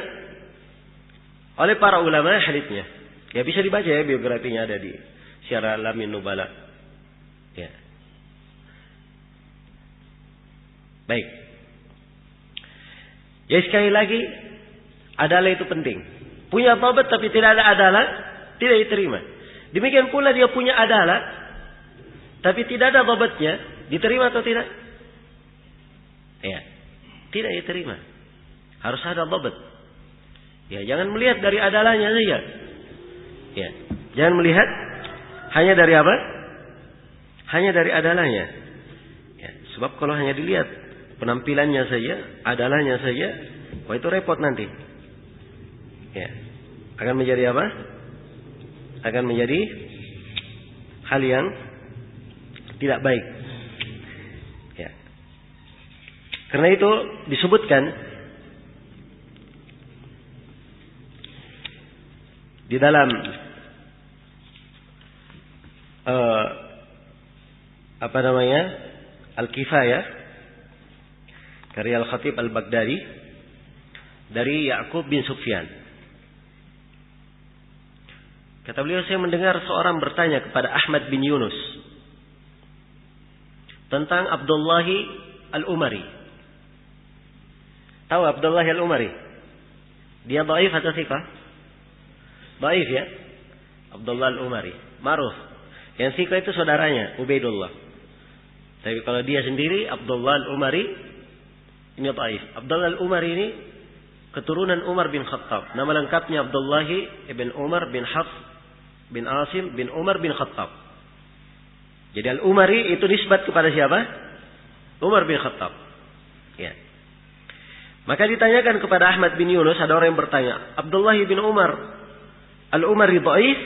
oleh para ulama haditsnya. Ya, bisa dibaca ya, biografinya ada di Syiar Alamin Nubala. Ya. Baik. Ya, sekali lagi, adalah itu penting. Punya dhabt tapi tidak ada adalah, tidak diterima. Demikian pula dia punya adalah tapi tidak ada dhabtnya, diterima atau tidak? Ya, tidak diterima. Harus ada dhabt. Ya, jangan melihat dari adalahnya saja. Ya, jangan melihat hanya dari apa? Hanya dari adalahnya. Ya, sebab kalau hanya dilihat penampilannya saja, adalahnya saja, wah itu repot nanti. Ya. Akan menjadi apa? Akan menjadi hal yang tidak baik. Ya. Karena itu disebutkan di dalam Al-Kifayah karya Al-Khatib Al-Baghdadi dari Ya'qub bin Sufyan. Kata beliau, saya mendengar seorang bertanya kepada Ahmad bin Yunus tentang Abdullah Al-Umari. Tahu Abdullah Al-Umari? Dia dhaif atau thiqah? Dhaif ya. Abdullah Al-Umari, ma'ruf. Yang thiqah itu saudaranya, Ubaidullah. Tapi kalau dia sendiri, Abdullah Al-Umari, ini dhaif. Abdullah Al-Umari ini keturunan Umar bin Khattab. Nama lengkapnya Abdullah ibn Umar bin Hafs bin Asim bin Umar bin Khattab. Jadi Al-Umari itu nisbat kepada siapa? Umar bin Khattab. Ya. Maka ditanyakan kepada Ahmad bin Yunus, ada orang yang bertanya, Abdullah bin Umar Al-Umari dhaif?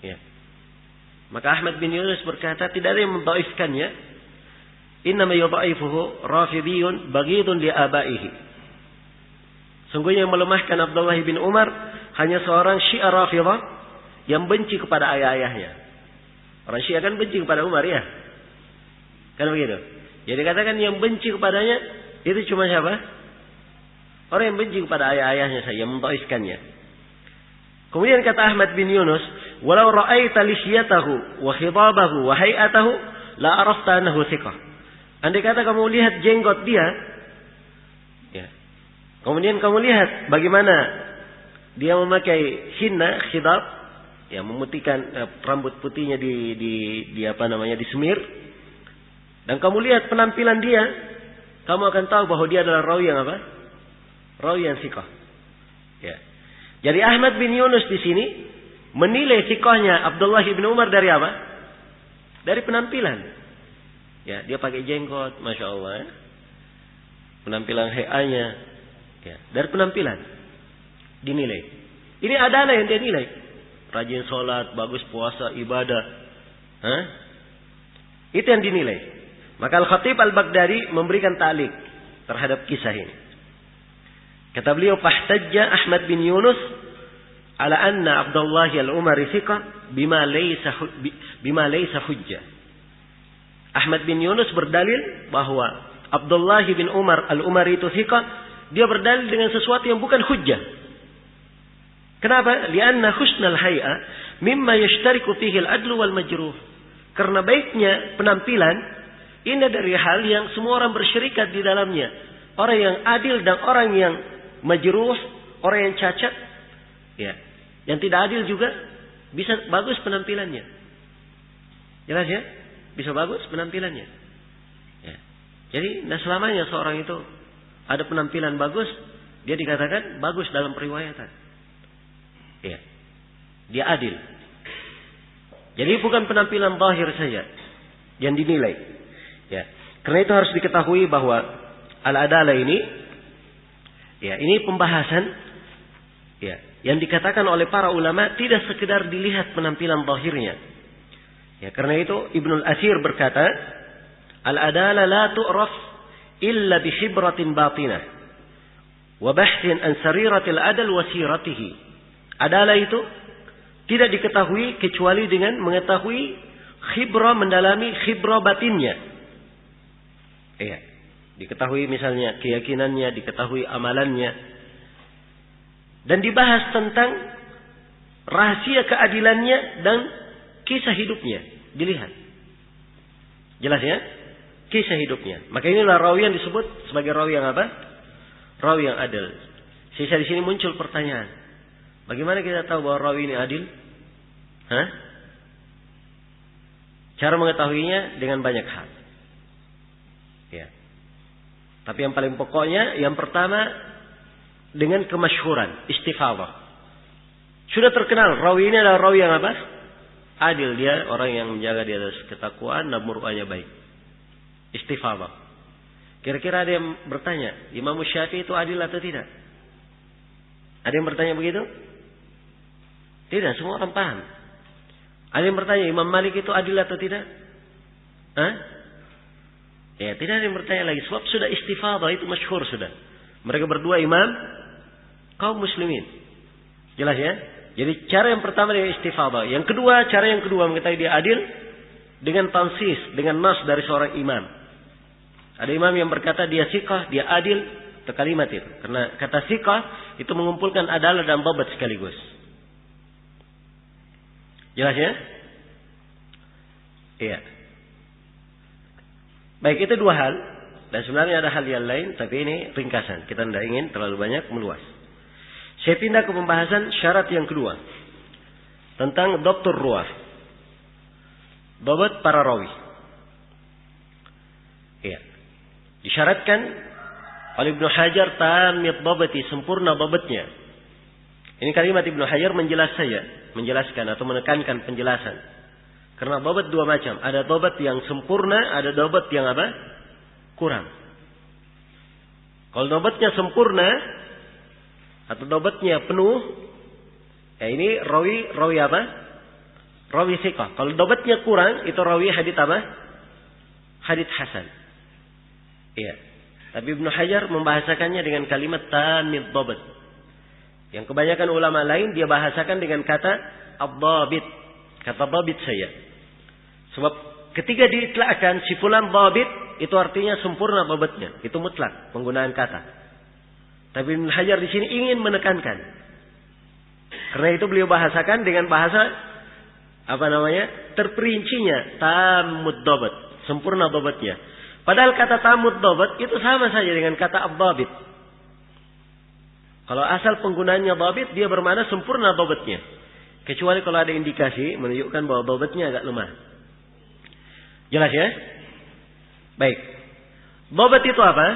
Ya. Maka Ahmad bin Yunus berkata, tidak ada yang mendhaifkannya. Innama yudha'ifuhu rafidiyun baghidun li abaihi. Sungguhnya yang melemahkan Abdullah bin Umar hanya seorang Syiah Rafidhah yang benci kepada ayah-ayahnya. Orang Syiah kan benci kepada Umar ya. Kan begitu. Jadi katakan yang benci kepadanya itu cuma siapa? Orang yang benci kepada ayah-ayahnya saja, yang mentaiskannya. Kemudian kata Ahmad bin Yunus, "Walau ra'aita lihyatahu wa khidabahu wa hay'atahu la arafta annahu thiqah." Andai kata kamu lihat jenggot dia, ya. Kemudian kamu lihat bagaimana dia memakai hinna, khidab, ya, memutihkan rambut putihnya di apa namanya, disemir. Dan kamu lihat penampilan dia, kamu akan tahu bahwa dia adalah rawi yang apa? Rawi yang thiqah. Ya. Jadi Ahmad bin Yunus di sini menilai thiqahnya Abdullah bin Umar dari apa? Dari penampilan. Ya, dia pakai jenggot, masya Allah. Ya. Penampilan HA-nya, ya, dari penampilan dinilai. Ini adalah yang dia nilai. Rajin sholat, bagus puasa, ibadah. Hah? Itu yang dinilai. Maka Al-Khatib Al-Baghdadi memberikan ta'liq terhadap kisah ini. Kata beliau, "Fahtajja Ahmad bin Yunus ala anna Abdullah al-Umari thiqah bima laysa hujjah." Ahmad bin Yunus berdalil bahwa Abdullah bin Umar al-Umari itu thiqah, dia berdalil dengan sesuatu yang bukan hujjah. Kenapa? Lianna husnal hay'a mimma yashtariku fihi al-adlu wal majruh. Karena baiknya penampilan ini dari hal yang semua orang bersyirikat di dalamnya. Orang yang adil dan orang yang majruh, orang yang cacat, ya, yang tidak adil juga bisa bagus penampilannya. Jelas ya? Bisa bagus penampilannya. Ya. Jadi, nah selamanya seorang itu ada penampilan bagus, dia dikatakan bagus dalam periwayatan. Ya. Dia adil. Jadi bukan penampilan zahir saja yang dinilai. Ya. Karena itu harus diketahui bahwa al-adalah ini, ya, ini pembahasan, ya, yang dikatakan oleh para ulama tidak sekedar dilihat penampilan zahirnya. Ya, karena itu Ibnul Athir berkata, "Al-adalah la tu'raf illa bi khibratin batinah wa bahthin an sariratil adal wa siratihi." Adalah itu tidak diketahui kecuali dengan mengetahui khibrah, mendalami khibrah batinnya. Iya, diketahui misalnya keyakinannya, diketahui amalannya, dan dibahas tentang rahasia keadilannya dan kisah hidupnya dilihat. Jelas ya? Kisah hidupnya. Maka inilah rawi yang disebut sebagai rawi yang apa? Rawi yang adil. Sisa di sini muncul pertanyaan. Bagaimana kita tahu bahwa rawi ini adil? Hah? Cara mengetahuinya dengan banyak hal. Ya. Tapi yang paling pokoknya, yang pertama dengan kemasyhuran, istifadhah. Sudah terkenal rawi ini adalah rawi yang apa? Adil, dia orang yang menjaga di atas ketakwaan dan mur'ahnya baik. Istifadhah. Kira-kira ada yang bertanya, Imam Syafi'i itu adil atau tidak? Ada yang bertanya begitu? Tidak, semua orang paham. Ada yang bertanya, Imam Malik itu adil atau tidak? Hah? Ya, tidak ada yang bertanya lagi. Sebab sudah istifadhah, itu masyhur sudah. Mereka berdua imam kaum muslimin. Jelas ya? Jadi cara yang pertama dia istifadhah. Yang kedua, cara yang kedua mengetahui dia adil dengan tansis, dengan nas dari seorang imam. Ada imam yang berkata dia thiqah, dia adil, kalimat itu. Karena kata thiqah itu mengumpulkan adalah dan dhabat sekaligus. Jelas ya? Iya. Baik, itu dua hal. Dan sebenarnya ada hal yang lain, tapi ini ringkasan. Kita tidak ingin terlalu banyak meluas. Saya pindah ke pembahasan syarat yang kedua. Tentang Dr. Ruah. Dhabat para rawi. Iya. Disyaratkan oleh Ibnu Hajar tamiyat dhabati, sempurna dhabatnya. Ini kalimat Ibnu Hajar menjelaskan atau menekankan penjelasan. Karena dhabat dua macam. Ada dhabat yang sempurna, ada dhabat yang apa? Kurang. Kalau dhabatnya sempurna atau dhabatnya penuh, ya ini rawi apa? Rawi thiqah. Kalau dhabatnya kurang, itu rawi hadits apa? Hadits hasan. Iya. Tapi Ibnu Hajar membahasakannya dengan kalimat tamid dhabt. Yang kebanyakan ulama lain dia bahasakan dengan kata ad-dhabit. Kata dhabit saja. Sebab ketika diitlakkan si fulan dhabit, itu artinya sempurna dhabitnya. Itu mutlak penggunaan kata. Tapi Ibnu Hajar di sini ingin menekankan. Karena itu beliau bahasakan dengan bahasa terperincinya tamud dhabt, sempurna dhabitnya. Padahal kata tamud dhabt itu sama saja dengan kata ad-dhabit. Kalau asal penggunaannya dhabit, dia bermakna sempurna dhabitnya. Kecuali kalau ada indikasi menunjukkan bahwa dhabitnya agak lemah. Jelas ya? Baik. Dhabt itu apa?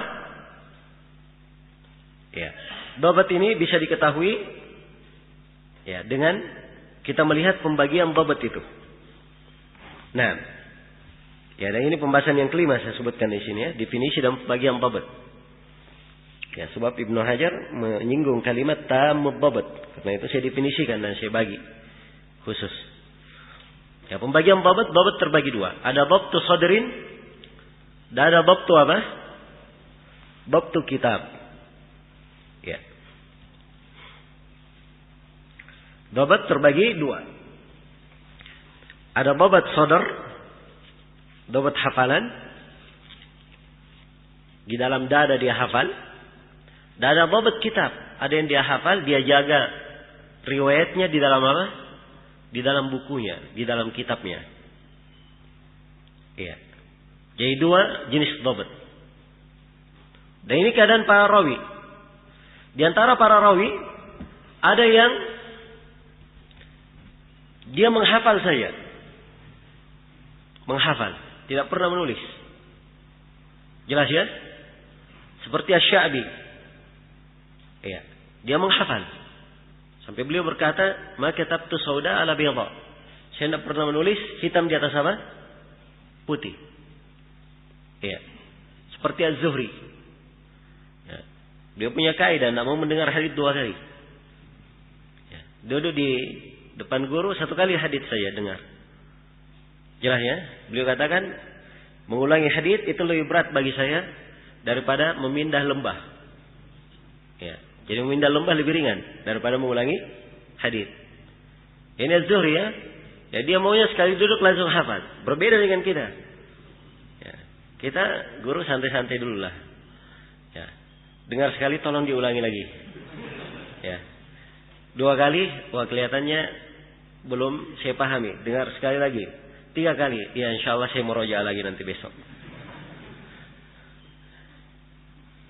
Ya. Dhabt ini bisa diketahui ya dengan kita melihat pembagian dhabt itu. Nah, ya, dan ini pembahasan yang kelima saya sebutkan di sini ya, definisi dan pembagian dhabt. Ya, sebab Ibnu Hajar menyinggung kalimat tamud dhabt. Karena itu saya definisikan dan saya bagi khusus. Ya, pembagian dhabt terbagi dua. Ada dhabtu sadrin dan ada dhabtu apa? Dhabtu kitab. Ya. Dhabt terbagi dua. Ada dhabt sadr, dhabt hafalan. Di dalam dada dia hafal. Dan ada dhabt kitab. Ada yang dia hafal, dia jaga riwayatnya di dalam apa? Di dalam bukunya, di dalam kitabnya. Iya. Jadi dua jenis dhabt. Dan ini keadaan para rawi. Di antara para rawi ada yang dia menghafal saja. Menghafal, tidak pernah menulis. Jelas ya? Seperti Asy-Sya'bi. Iya, dia menghafal. Sampai beliau berkata, "Ma katabtu sauda ala bayda." Saya tidak pernah menulis hitam di atas apa? Putih. Iya. Seperti Az-Zuhri. Ya. Dia punya kaidah tidak mau mendengar hadits dua kali. Ya. Duduk di depan guru satu kali hadits saja dengar. Jelas ya? Beliau katakan mengulangi hadits itu lebih berat bagi saya daripada memindah lembah. Ya. Jadi memindah lembah lebih ringan daripada mengulangi hadits. Ini Az-Zuhri ya. Ya dia maunya sekali duduk langsung hafal. Berbeda dengan kita. Ya. Kita guru santai-santai dulu lah. Ya. Dengar sekali tolong diulangi lagi. Ya. Dua kali, wah kelihatannya belum saya pahami. Dengar sekali lagi. 3 kali, ya insya Allah saya murojaah lagi nanti besok.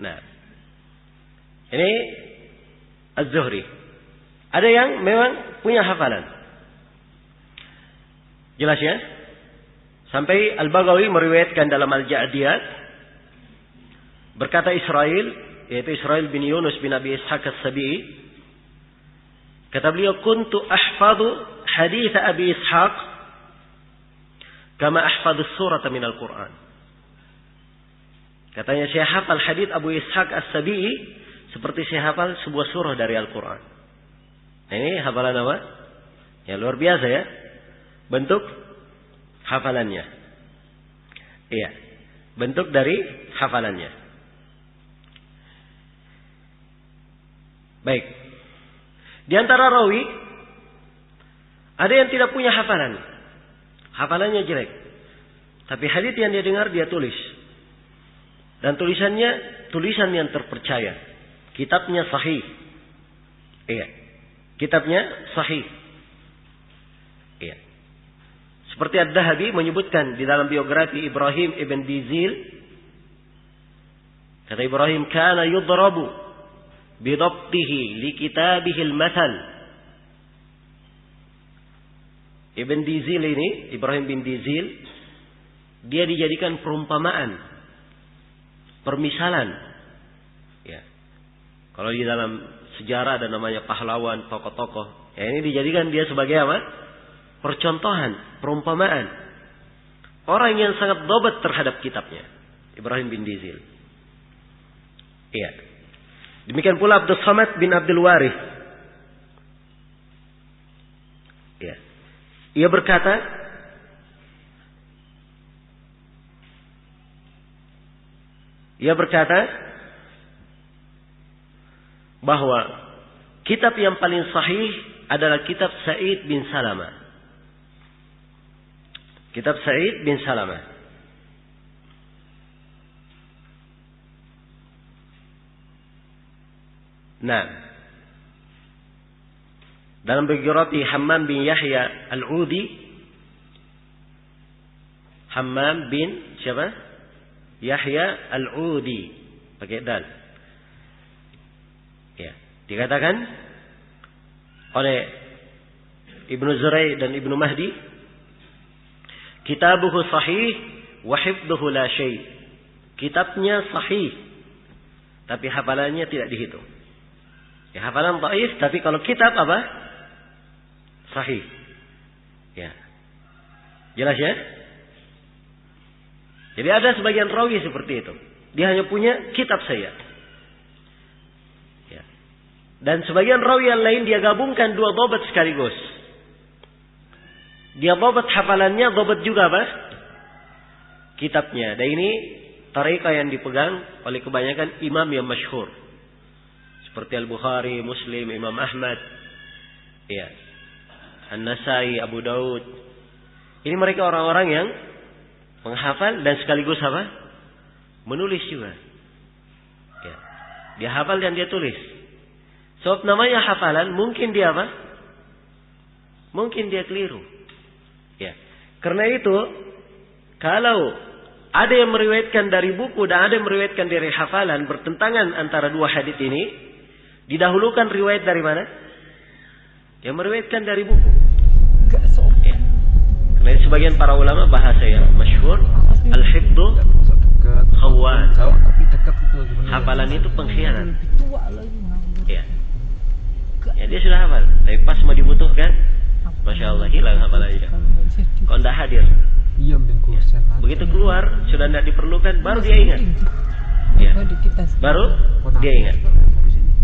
Nah, ini Az-Zuhri. Ada yang memang punya hafalan. Jelas ya? Sampai Al-Baghawi meriwayatkan dalam Al-Ja'diyat, berkata Israil, yaitu Israil bin Yunus bin Abi Ishaq As-Sabi'i, kata beliau, kuntu ahfadhu hadits Abi Ishaq kama ahfadus surata minal Quran. Katanya saya hafal hadits Abu Ishaq As-Sabi'i seperti saya hafal sebuah surah dari Al-Quran. Nah, ini hafalan apa? Ya luar biasa ya. Bentuk hafalannya. Iya. Bentuk dari hafalannya. Baik. Di antara rawi ada yang tidak punya hafalan. Hafalannya jelek. Tapi hadits yang dia dengar dia tulis. Dan tulisannya tulisan yang terpercaya. Kitabnya sahih. Iya. Kitabnya sahih. Iya. Seperti Ad-Dahabi menyebutkan di dalam biografi Ibrahim ibn Dizil. Kata Ibrahim, kana yudrabu bidabtihi li kitabihil mathal. Ibn Dizil ini, Ibrahim bin Dizil, dia dijadikan perumpamaan, permisalan. Ya. Kalau di dalam sejarah ada namanya pahlawan, tokoh-tokoh. Ya, ini dijadikan dia sebagai apa? Percontohan, perumpamaan. Orang yang sangat dhabt terhadap kitabnya. Ibrahim bin Dizil. Iya. Demikian pula Abdul Samad bin Abdul Warith. Iya. Ia berkata, Dia berkata bahwa kitab yang paling sahih adalah kitab Sa'id bin Salamah. Kitab Sa'id bin Salamah. Nah, dalam biografi Hammam bin Yahya Al-Udi, Hammam bin siapa? Yahya Al-Udi, pakai dal. Ya, dikatakan oleh Ibnu Zurai dan Ibnu Mahdi, kitabuhu sahih wa hifdhuhu la syai'. Kitabnya sahih, tapi hafalannya tidak dihitung. Ya, hafalan dhaif, tapi kalau kitab apa? Sahih. Ya. Jelas ya? Jadi ada sebagian rawi seperti itu. Dia hanya punya kitab saya. Ya. Dan sebagian rawi yang lain dia gabungkan dua dhabat sekaligus. Dia dhabat hafalannya, dhabat juga apa? Kitabnya. Dan ini tariqah yang dipegang oleh kebanyakan imam yang masyhur. Seperti Al-Bukhari, Muslim, Imam Ahmad, ya, An-Nasai, Abu Daud. Ini mereka orang-orang yang menghafal dan sekaligus apa? Menulis juga. Ya. Dia hafal dan dia tulis. Sebab namanya hafalan, mungkin dia apa? Mungkin dia keliru. Ya. Karena itu, kalau ada yang meriwayatkan dari buku dan ada yang meriwayatkan dari hafalan, bertentangan antara dua hadits ini, didahulukan riwayat dari mana? Yang meriwayatkan dari buku. Ya. Karena sebagian para ulama bahasa yang masyhur, al-hifdhu khawan. Hafalan itu pengkhianat. Ya. Ya, dia sudah hafal, tapi pas mau dibutuhkan, Masya Allah, hilang hafalannya. Kalau tidak hadir. Ya. Begitu keluar, sudah tidak diperlukan, baru dia ingat. Ya. Baru dia ingat.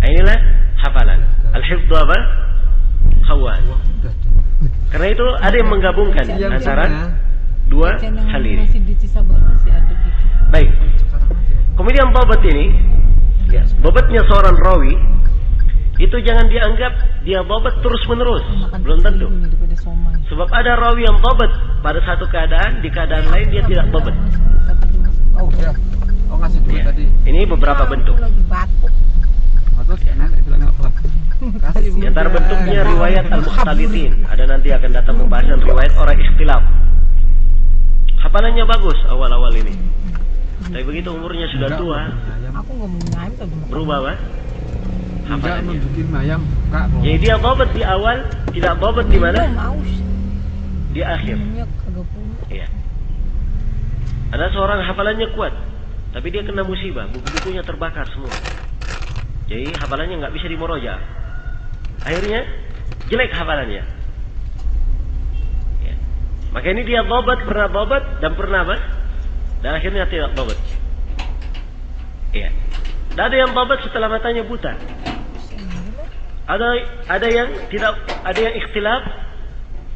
Nah, inilah hafalan. Al-hifdhu apa? Khawan. Karena itu ada yang menggabungkan antara dua hal ini. Baik. Kemudian dhabat ini, ya, dhabatnya seorang rawi itu jangan dianggap dia dhabat terus menerus. Belum tentu. Sebab ada rawi yang dhabat pada satu keadaan, di keadaan lain dia tidak dhabat. Ya. Ini beberapa bentuk. Di antara bentuknya riwayat al-mukhtalitin. Ada nanti akan datang pembahasan riwayat orang ikhtilaf. Hafalannya bagus awal-awal ini. Tapi begitu umurnya sudah tua, berubah Pak hafalannya. Jadi dia dhabat di awal, tidak dhabat di mana? Di akhir. Iya. Ada seorang hafalannya kuat, tapi dia kena musibah, buku-bukunya terbakar semua. Jadi hafalannya nggak bisa dimoroja. Akhirnya jelek hafalannya. Ya. Maka ini dia pernah dhabat dan pernah apa? Dan akhirnya tidak dhabat. Ya. Dan ada yang dhabat setelah matanya buta. Ada yang tidak, ada yang ikhtilaf.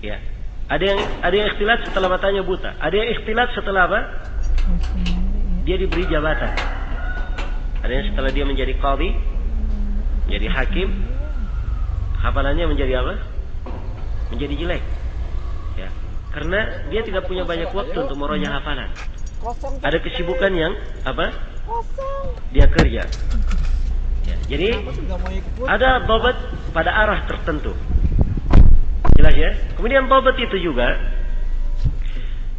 Ya. Ada yang ikhtilaf setelah matanya buta. Ada yang ikhtilaf setelah apa? Dia diberi jabatan. Ada yang setelah dia menjadi qadhi, menjadi hakim, hafalannya menjadi apa? Menjadi jelek. Ya. Karena dia tidak punya banyak waktu untuk merojah hafalan. Ada kesibukan yang apa? Dia kerja. Ya. Jadi ada dhabat pada arah tertentu. Jelas ya? Kemudian dhabat itu juga,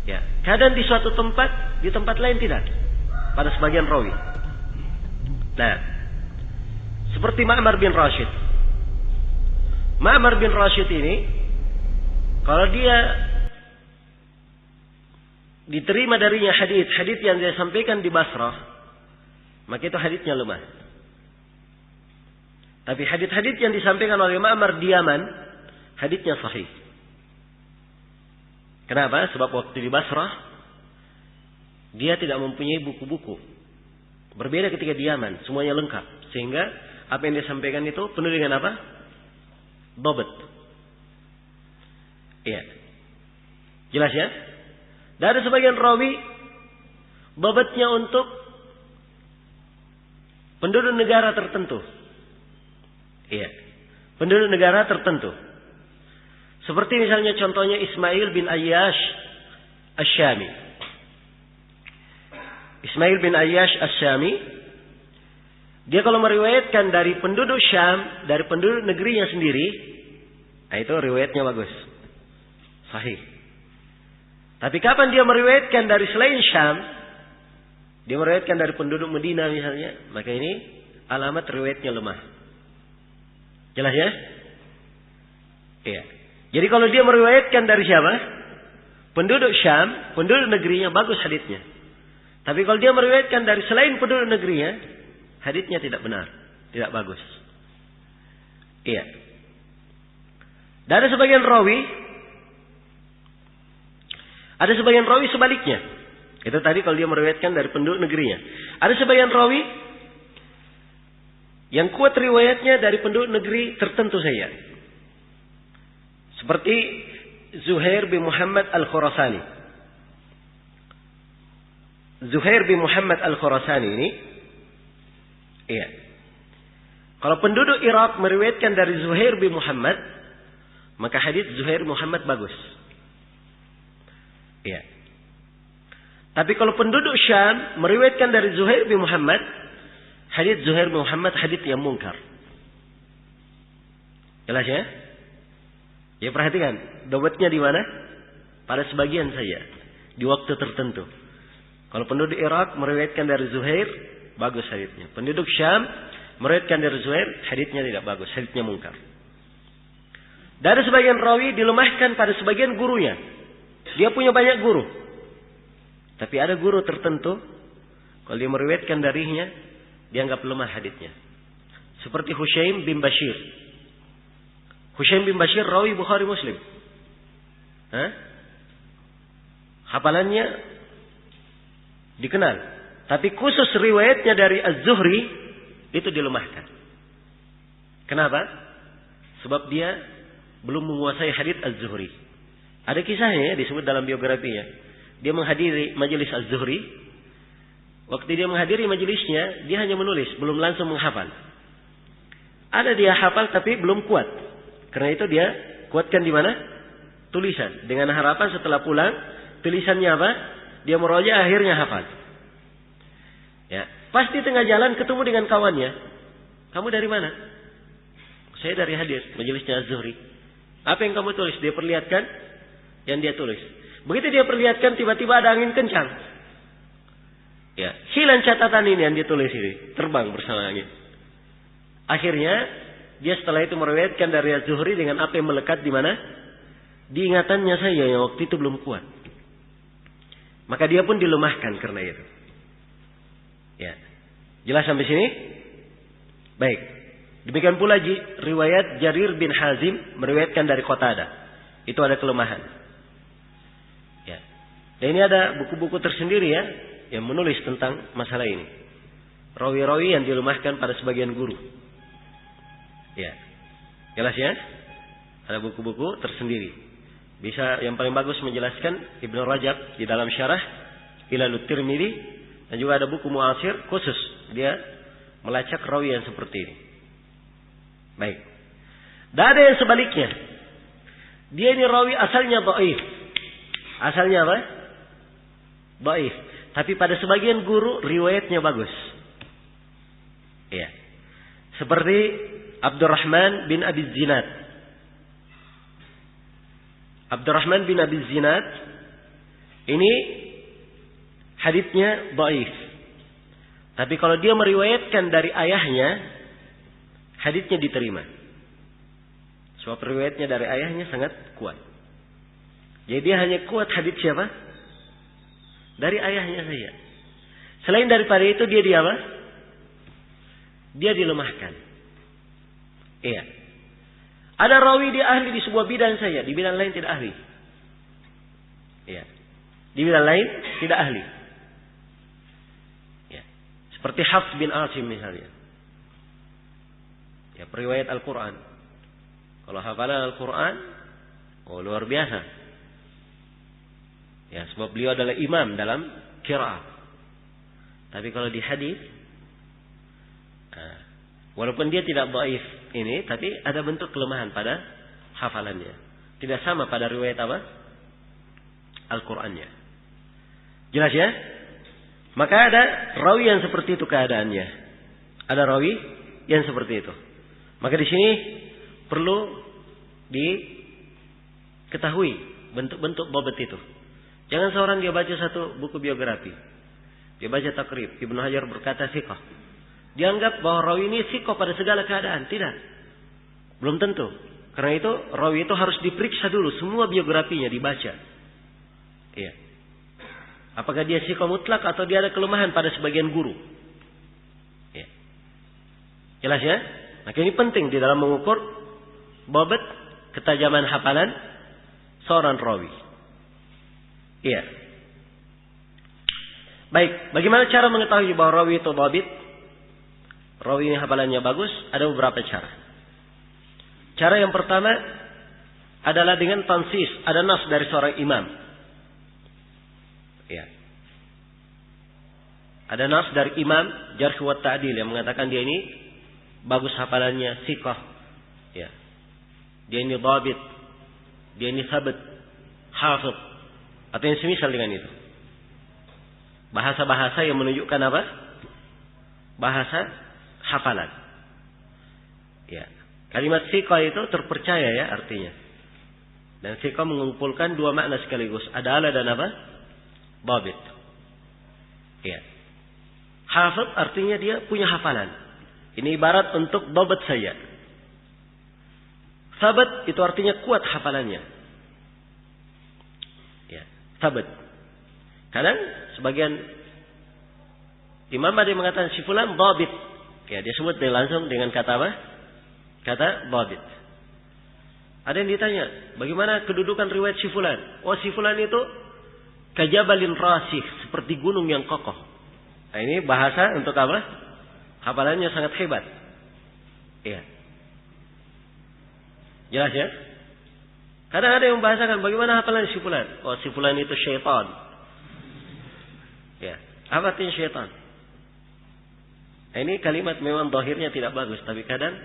ya, kadang di suatu tempat, di tempat lain tidak. Pada sebagian rawi. Nah, seperti Ma'mar bin Rashid. Ma'mar bin Rashid ini, kalau dia diterima darinya hadits yang dia sampaikan di Basrah, maka itu haditsnya lemah. Tapi hadits yang disampaikan oleh Ma'mar di Yaman, haditsnya sahih. Kenapa? Sebab waktu di Basrah, dia tidak mempunyai buku-buku. Berbeda ketika di Yaman, semuanya lengkap. Sehingga apa yang dia sampaikan itu penuh dengan apa? Dhabat. Iya. Jelas ya? Dan ada sebagian rawi dhabatnya untuk penduduk negara tertentu. Iya. Penduduk negara tertentu. Seperti misalnya contohnya Ismail bin Ayyash Asy-Syami. Ismail bin Ayyash Asy-Syami, dia kalau meriwayatkan dari penduduk Syam, dari penduduk negerinya sendiri, nah itu riwayatnya bagus. Sahih. Tapi kapan dia meriwayatkan dari selain Syam, dia meriwayatkan dari penduduk Medina misalnya, maka ini alamat riwayatnya lemah. Jelas ya? Iya. Jadi kalau dia meriwayatkan dari siapa? Penduduk Syam, penduduk negerinya, bagus haditsnya. Tapi kalau dia meriwayatkan dari selain penduduk negerinya, haditsnya tidak benar, tidak bagus. Iya. Dan ada sebagian rawi sebaliknya. Itu tadi kalau dia meriwayatkan dari penduduk negerinya. Ada sebagian rawi yang kuat riwayatnya dari penduduk negeri tertentu saja. Seperti Zuhair bin Muhammad Al-Khurasani. Zuhair bin Muhammad Al-Khurasani ini, iya. Kalau penduduk Irak meriwayatkan dari Zuhair bin Muhammad, maka hadis Zuhair Muhammad bagus. Iya. Tapi kalau penduduk Syam meriwayatkan dari Zuhair bin Muhammad, hadis Zuhair bin Muhammad hadis yang mungkar. Jelas ya? Ya perhatikan, dobatnya di mana? Pada sebagian saja, di waktu tertentu. Kalau penduduk Irak meriwayatkan dari Zuhair, bagus haditsnya. Penduduk Syam meriwayatkan dari Zuhair, haditsnya tidak bagus, haditsnya mungkar. Dari sebagian rawi dilemahkan pada sebagian gurunya. Dia punya banyak guru. Tapi ada guru tertentu, kalau dia meriwayatkan darinya, dianggap lemah haditsnya. Seperti Hushaim bin Bashir. Hushaim bin Bashir rawi Bukhari Muslim. Hafalannya dikenal. Tapi khusus riwayatnya dari Az-Zuhri itu dilemahkan. Kenapa? Sebab dia belum menguasai hadits Az-Zuhri. Ada kisahnya ya, disebut dalam biografinya. Dia menghadiri majelis Az-Zuhri. Waktu dia menghadiri majelisnya, dia hanya menulis, belum langsung menghafal. Ada dia hafal tapi belum kuat. Karena itu dia kuatkan di mana? Tulisan. Dengan harapan setelah pulang, tulisannya apa? Dia meroja akhirnya hafal. Ya, pasti tengah jalan ketemu dengan kawannya. Kamu dari mana? Saya dari hadis majelisnya Az-Zuhri. Apa yang kamu tulis? Dia perlihatkan yang dia tulis. Begitu dia perlihatkan, tiba-tiba ada angin kencang. Ya, hilang catatan ini yang dia tulis ini, terbang bersama angin. Akhirnya dia setelah itu meriwayatkan dari Az-Zuhri dengan apa yang melekat di mana? Di ingatannya saya yang waktu itu belum kuat. Maka dia pun dilemahkan karena itu. Ya. Jelas sampai sini? Baik. Demikian pula riwayat Jarir bin Hazim meriwayatkan dari Qatadah. Itu ada kelemahan. Ya. Dan ini ada buku-buku tersendiri ya yang menulis tentang masalah ini. Rawi-rawi yang dilemahkan pada sebagian guru. Ya. Jelas ya? Ada buku-buku tersendiri. Bisa yang paling bagus menjelaskan Ibnu Rajab di dalam syarah Ilalut Tirmidzi, dan juga ada buku Mu'asir khusus dia melacak rawi yang seperti ini. Baik. Dan ada yang sebaliknya. Dia ini rawi asalnya dhaif. Asalnya apa? Dhaif. Tapi pada sebagian guru riwayatnya bagus. Iya. Seperti Abdurrahman bin Abi Zinad. Abdurrahman bin Abi Zinad ini haditsnya dhaif. Tapi kalau dia meriwayatkan dari ayahnya, haditsnya diterima. Sebab riwayatnya dari ayahnya sangat kuat. Jadi dia hanya kuat hadits siapa? Dari ayahnya saja. Selain daripada itu dia apa? Dia dilemahkan. Iya. Ada rawi dia ahli di sebuah bidang saja, di bidang lain tidak ahli. Iya. Di bidang lain tidak ahli. Ya. Seperti Hafs bin Asim misalnya. Ya, periwayat Al-Quran. Kalau hafalan Al-Quran, oh luar biasa. Ya, sebab beliau adalah imam dalam qiraah. Tapi kalau di hadis, Walaupun dia tidak dhaif ini, tapi ada bentuk kelemahan pada hafalannya. Tidak sama pada riwayat apa? Al-Qur'annya. Jelas ya? Maka ada rawi yang seperti itu keadaannya. Ada rawi yang seperti itu. Maka di sini perlu diketahui bentuk-bentuk dhabt itu. Jangan seorang dia baca satu buku biografi. Dia baca takrib. Ibnu Hajar berkata thiqah. Dianggap bahwa rawi ini thiqah pada segala keadaan. Tidak. Belum tentu. Karena itu rawi itu harus diperiksa dulu. Semua biografinya dibaca. Iya. Apakah dia thiqah mutlak atau dia ada kelemahan pada sebagian guru. Iya. Jelas ya? Maka ini penting di dalam mengukur dhabt ketajaman hafalan seorang rawi. Iya. Baik, bagaimana cara mengetahui bahwa rawi itu dhabt? Rawi ini hafalannya bagus, ada beberapa cara. Cara yang pertama adalah dengan tansis, ada nas dari seorang imam. Ya. Ada nas dari imam jarh wa ta'dil yang mengatakan dia ini bagus hafalannya, thiqah. Ya. Dia ini dhabt. Dia ini thabat, hafidh atau yang semisal dengan itu. Bahasa-bahasa yang menunjukkan apa? Bahasa hafalan. Ya. Kalimat thiqah itu terpercaya ya artinya. Dan thiqah mengumpulkan dua makna sekaligus, adalah dan apa? Dhabt. Ya. Hafidh artinya dia punya hafalan. Ini ibarat untuk dhabt saja. Thabat itu artinya kuat hafalannya. Ya, thabat. Kadang sebagian imam ada yang mengatakan si fulan dhabt. Ya, dia sebut langsung dengan kata apa? Kata dhabt. Ada yang ditanya, bagaimana kedudukan riwayat si fulan? Oh, si fulan itu kajabalin rasikh, seperti gunung yang kokoh. Nah, ini bahasa untuk apa? Hafalannya sangat hebat. Iya. Jelas ya? Kadang ada yang membahasakan bagaimana hafalan si fulan. Oh, si fulan itu syaitan. Ya. Apa artinya syaitan? Nah, ini kalimat memang zahirnya tidak bagus, tapi kadang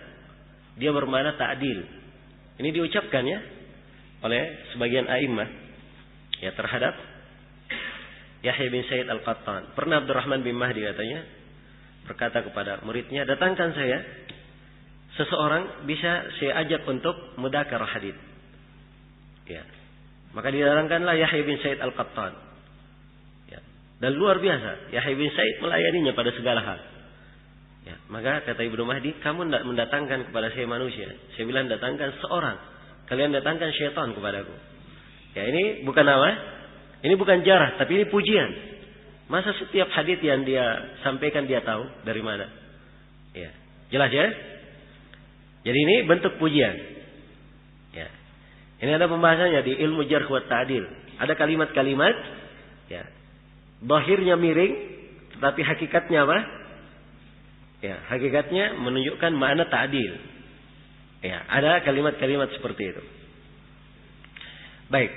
dia bermakna ta'dil. Ini diucapkan ya oleh sebagian a'immah ya terhadap Yahya bin Sa'id Al-Qattan. Pernah Abdurrahman bin Mahdi katanya berkata kepada muridnya, datangkan saya seseorang bisa saya ajak untuk mudakar hadits. Ya. Maka didatangkanlah Yahya bin Sa'id Al-Qattan. Ya. Dan luar biasa, Yahya bin Sa'id melayaninya pada segala hal. Ya. Maka kata Ibnu Mahdi, kamu tidak mendatangkan kepada saya manusia. Saya bilang datangkan seorang. Kalian datangkan syaitan kepadaku. Ya, ini bukan apa? Ini bukan jarah, tapi ini pujian. Masa setiap hadits yang dia sampaikan dia tahu dari mana? Ya. Jelas ya? Jadi ini bentuk pujian. Ya. Ini ada pembahasannya di ilmu jarh wa ta'dil. Ada kalimat-kalimat ya. Zahirnya miring, tetapi hakikatnya apa? Ya, hakikatnya menunjukkan makna ta'dil. Ya, ada kalimat-kalimat seperti itu. Baik.